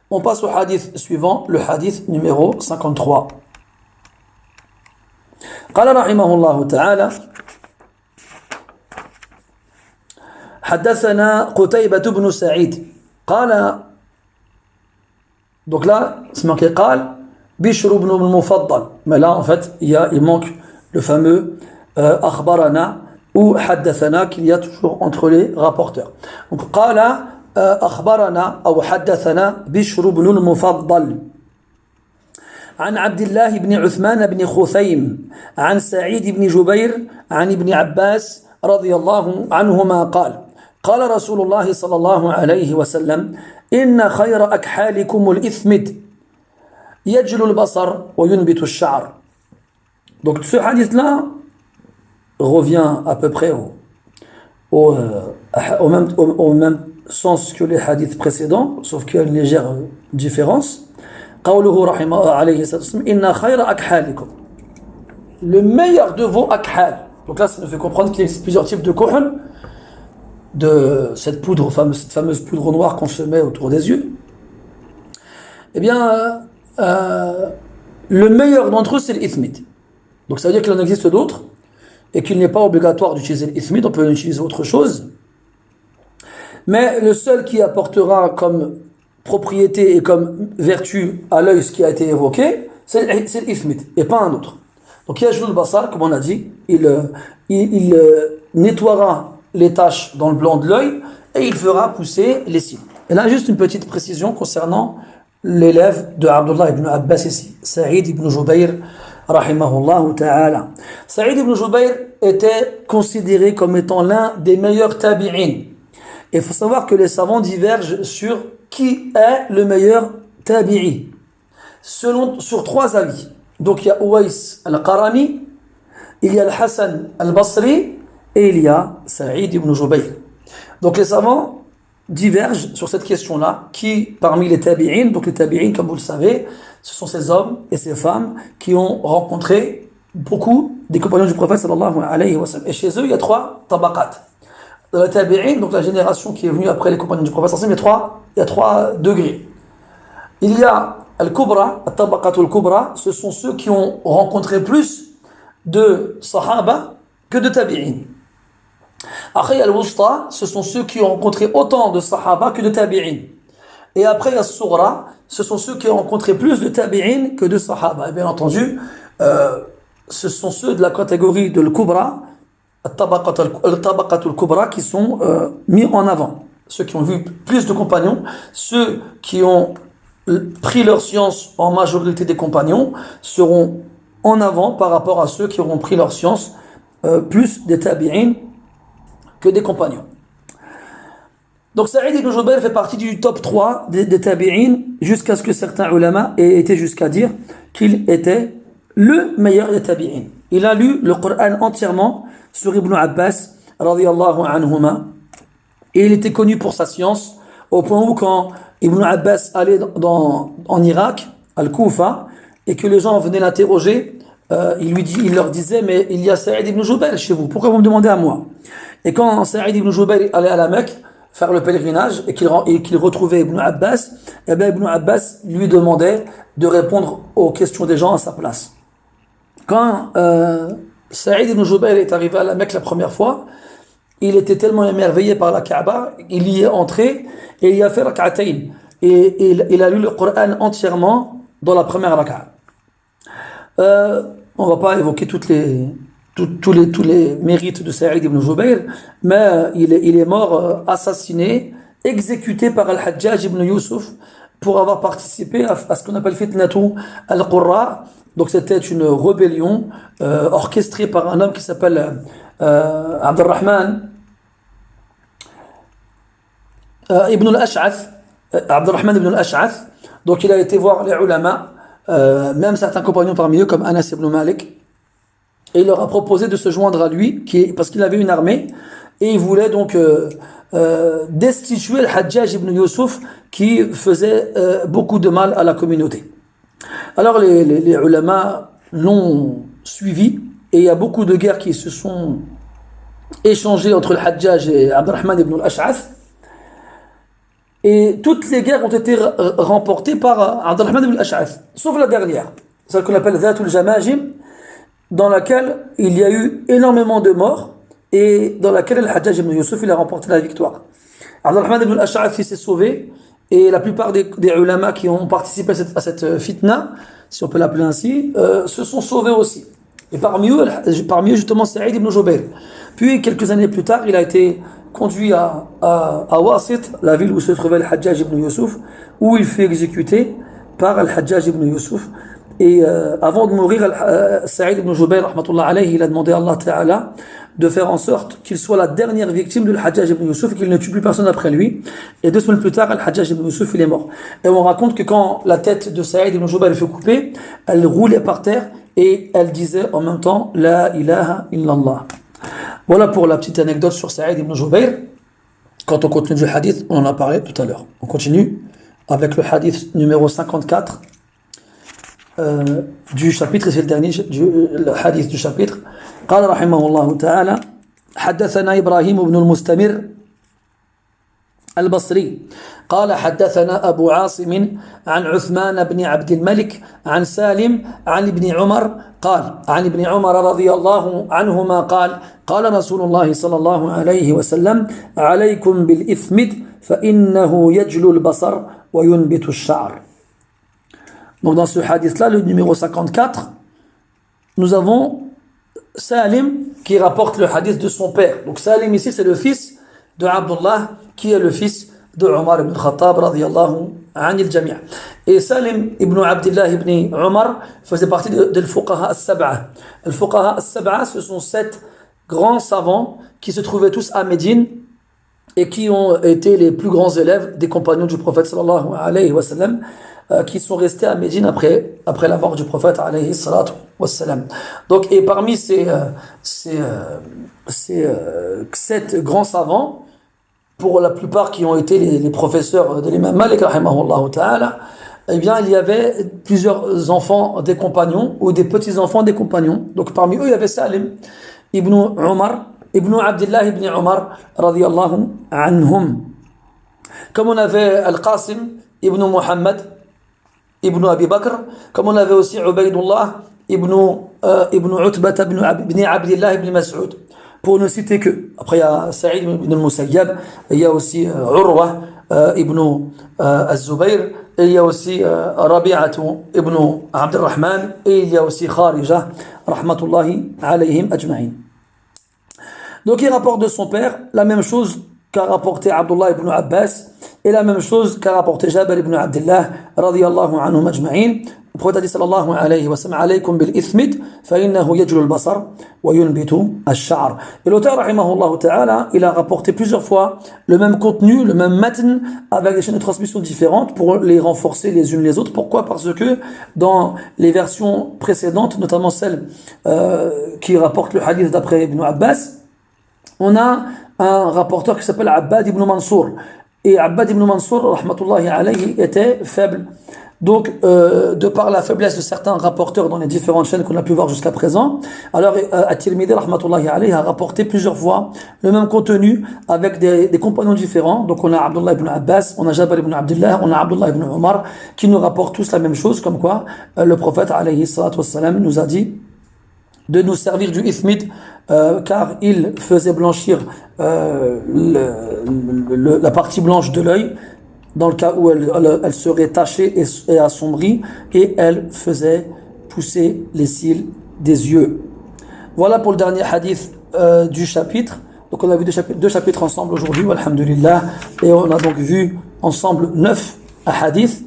On passe au hadith suivant, le hadith numéro 53. قال رحمه الله تعالى حدثنا قتيبة بن سعيد قال, donc là c'est marqué قال بشر بن المفضل, mais là en fait il manque le fameux أخبرنا ou haddathana qu'il y a toujours entre les rapporteurs. Donc, qala akhbarana ou haddathana Bishr ibn al-Mufaddal عن عبد الله بن عثمان بن خثيم عن سعيد بن جبير عن ابن عباس رضي الله عنهما قال قال رسول الله صلى الله عليه وسلم إن خير أكحالكم الإثمد يجل البصر وينبت الشعر. Donc ce hadith-là revient à peu près au même sens que les hadiths précédents, sauf qu'il y a une légère différence. قوله رحمه عليه الصلاة والسلام إن خير أكحالكم, le meilleur de vos akhal. Donc là, ça nous fait comprendre qu'il existe plusieurs types de kuhl, de cette poudre, cette fameuse poudre noire qu'on se met autour des yeux. Eh bien, le meilleur d'entre eux, c'est l'ithmid. Donc ça veut dire qu'il en existe d'autres et qu'il n'est pas obligatoire d'utiliser l'ithmid, on peut utiliser autre chose. Mais le seul qui apportera comme propriété et comme vertu à l'œil ce qui a été évoqué, c'est l'ithmid et pas un autre. Donc yajlul basar, comme on a dit, il nettoiera les taches dans le blanc de l'œil et il fera pousser les cils. Et là, juste une petite précision concernant l'élève de Abdullah ibn Abbas ici, Sa'id ibn Jubayr, rahimahullah ta'ala. Sa'id ibn Jubayr était considéré comme étant l'un des meilleurs tabi'in. Et il faut savoir que les savants divergent sur qui est le meilleur tabi'i, sur trois avis. Donc il y a Uwais al-Qarani, il y a al-Hassan al-Basri et il y a Sa'id ibn Jubayr. Donc les savants divergent sur cette question-là, qui parmi les tabi'in, donc les tabi'in comme vous le savez, ce sont ces hommes et ces femmes qui ont rencontré beaucoup des compagnons du prophète sallallahu alayhi wa sallam. Et chez eux il y a trois tabaqat. Dans les tabi'in, donc la génération qui est venue après les compagnons du prophète sallallahu alayhi wa sallam, il y a trois degrés. Il y a al-kubra, al-tabaqat al-kubra, ce sont ceux qui ont rencontré plus de sahaba que de tabi'in. Après, al-wusta, ce sont ceux qui ont rencontré autant de sahaba que de tabi'in. Et après, al-sughra, ce sont ceux qui ont rencontré plus de tabi'in que de sahaba. Et bien entendu, ce sont ceux de la catégorie de al-kubra, al-tabaqat al-kubra, qui sont mis en avant. Ceux qui ont vu plus de compagnons, ceux qui ont pris leur science en majorité des compagnons, seront en avant par rapport à ceux qui auront pris leur science plus des tabi'in que des compagnons. Donc Sa'id ibn Jubayr fait partie du top 3 des tabi'in, jusqu'à ce que certains ulama aient été jusqu'à dire qu'il était le meilleur des tabi'in. Il a lu le Coran entièrement sur Ibn Abbas radiyallahu anhuma, et il était connu pour sa science, au point où quand Ibn Abbas allait en Irak, Al-Koufa, et que les gens venaient l'interroger, il leur disait, mais il y a Sa'id ibn Jubayr chez vous, pourquoi vous me demandez à moi? Et quand Sa'id ibn Jubayr allait à la Mecque faire le pèlerinage et qu'il retrouvait Ibn Abbas, eh bien Ibn Abbas lui demandait de répondre aux questions des gens à sa place. Quand Sa'id ibn Jubayr est arrivé à la Mecque la première fois, il était tellement émerveillé par la Kaaba, il y est entré et il a fait rak'atayn. Et il a lu le Coran entièrement dans la première rak'a. On ne va pas évoquer tous les mérites de Sa'id ibn Jubayr, mais il est mort assassiné, exécuté par Al-Hajjaj ibn Yusuf pour avoir participé à ce qu'on appelle Fitnatu al-Qurra. Donc c'était une rébellion orchestrée par un homme qui s'appelle Abdurrahman ibn al-Ash'ath, Abdurrahman ibn al-Ash'ath. Donc il a été voir les ulama, même certains compagnons parmi eux comme Anas ibn Malik, et il leur a proposé de se joindre à lui parce qu'il avait une armée et il voulait donc destituer le Hajjaj ibn Yusuf qui faisait beaucoup de mal à la communauté. Alors les ulama l'ont suivi et il y a beaucoup de guerres qui se sont échangées entre le Hajjaj et Abdurrahman ibn al-Ash'ath, et toutes les guerres ont été remportées par Abdurrahman ibn al-Ash'ath, sauf la dernière, celle qu'on appelle Dhatul Jamajim, dans laquelle il y a eu énormément de morts et dans laquelle le Hajjaj ibn Yusuf il a remporté la victoire. Abdurrahman ibn al-Ash'ath s'est sauvé, et la plupart des ulama qui ont participé à cette fitna, si on peut l'appeler ainsi, se sont sauvés aussi. Et parmi eux justement Sa'id ibn Jubayr. Puis quelques années plus tard, il a été conduit à Wasit, la ville où se trouvait Al-Hajjaj ibn Yusuf, où il fut exécuté par Al-Hajjaj ibn Yusuf. Et avant de mourir, Saïd ibn Jubayr, rahmatullah alayhi, il a demandé à Allah Ta'ala de faire en sorte qu'il soit la dernière victime de Al-Hajjaj ibn Yusuf, qu'il ne tue plus personne après lui. Et 2 semaines plus tard, Al-Hajjaj ibn Yusuf, il est mort. Et on raconte que quand la tête de Saïd ibn Jubayr fut coupée, elle roulait par terre et elle disait en même temps La ilaha illallah. Voilà pour la petite anecdote sur Saïd ibn Jubayr. Quant au contenu du hadith, on en a parlé tout à l'heure. On continue avec le hadith numéro 54 du chapitre, c'est le dernier le hadith du chapitre. قال رحمه الله تعالى حدثنا إبراهيم بن المستمر البصري قال حدثنا أبو عاصم عن عثمان بن عبد الملك عن سالم عن ابن عمر قال عن ابن عمر رضي الله عنهما قال قال رسول الله صلى الله عليه وسلم عليكم بالإثمد فإنه يجلو البصر وينبت الشعر. Donc dans ce hadith-là, le numéro 54, nous avons Salim qui rapporte le hadith de son père. Donc Salim ici, c'est le fils de Abdullah qui est le fils de Omar ibn Khattab radiyallahu anil jami'. Et Salim ibn Abdullah ibn Omar faisait partie de al-Fuqaha al-Sab'a. Al-Fuqaha al-Sab'a, ce sont 7 grands savants qui se trouvaient tous à Médine et qui ont été les plus grands élèves des compagnons du prophète sallallahu alayhi wa sallam, qui sont restés à Médine après la mort du prophète alayhi salatu wassalam. Donc, et parmi ces 7 grands savants, pour la plupart qui ont été les professeurs de l'imam Malik rahimahullah ta'ala, eh bien il y avait plusieurs enfants des compagnons ou des petits-enfants des compagnons. Donc parmi eux il y avait Salim ibn Umar, ibn Abdullah ibn Umar radiyallahu anhum. Comme on avait Al-Qasim ibn Muhammad ibn Abi Bakr, comme on avait aussi Ubaydullah ibn Utbah ibn Abdullah ibn Mas'ud, pour ne citer que. Après il y a Saïd ibn al-Musayyab, il y a aussi Urwa ibn al-Zubayr, et il y a aussi Rabi'atu ibn Abd al-Rahman, et il y a aussi Kharija rahmatullahi alayhim ajma'in. Donc il rapporte de son père la même chose qu'a rapporté Abdullah ibn Abbas et la même chose qu'a rapporté Jabir ibn Abdullah radiyallahu anhum ajma'in. Le prophète a dit sallallahu alayhi wa sallam alaykum bil ithmid fa innahu yajlu al basar wa yunbitu ash-sha'r. Et l'auteur rahimahullah ta'ala, il a rapporté plusieurs fois le même contenu, le même matn avec des chaînes de transmission différentes pour les renforcer les unes les autres. Pourquoi? Parce que dans les versions précédentes, notamment celle qui rapporte le hadith d'après Ibn Abbas, on a un rapporteur qui s'appelle Abbad ibn Mansour. Et Abbad ibn Mansour, rahmatullahi alayhi, était faible. Donc, de par la faiblesse de certains rapporteurs dans les différentes chaînes qu'on a pu voir jusqu'à présent, alors At-Tirmidhi, rahmatullahi alayhi, a rapporté plusieurs fois le même contenu avec des compagnons différents. Donc, on a Abdullah ibn Abbas, on a Jabir ibn Abdullah, on a Abdullah ibn Umar, qui nous rapportent tous la même chose, comme quoi le prophète, alayhi salatu wassalam, nous a dit de nous servir du ithmid, car il faisait blanchir la partie blanche de l'œil, dans le cas où elle serait tachée et assombrie, et elle faisait pousser les cils des yeux. Voilà pour le dernier hadith du chapitre. Donc on a vu 2 chapitres ensemble aujourd'hui, alhamdulillah, et on a donc vu ensemble 9 hadiths,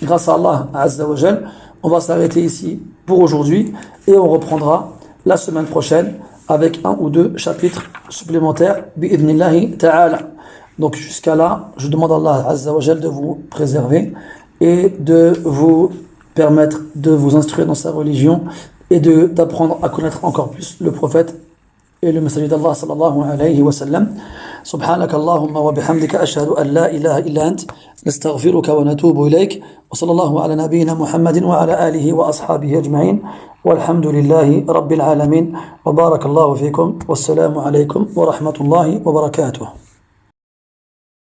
grâce à Allah Azza wa Jal. On va s'arrêter ici pour aujourd'hui, et on reprendra la semaine prochaine avec 1 ou 2 chapitres supplémentaires bi'idhnillahi ta'ala. Donc jusqu'à là, je demande à Allah Azza wa Jal de vous préserver et de vous permettre de vous instruire dans sa religion et d'apprendre à connaître encore plus le prophète et le messager d'Allah sallallahu alayhi wa sallam. سبحانك اللهم وبحمدك أشهد أن لا إله إلا أنت نستغفرك ونتوب إليك وصلى الله على نبينا محمد وعلى آله وأصحابه أجمعين والحمد لله رب العالمين وبارك الله فيكم والسلام عليكم ورحمة الله وبركاته.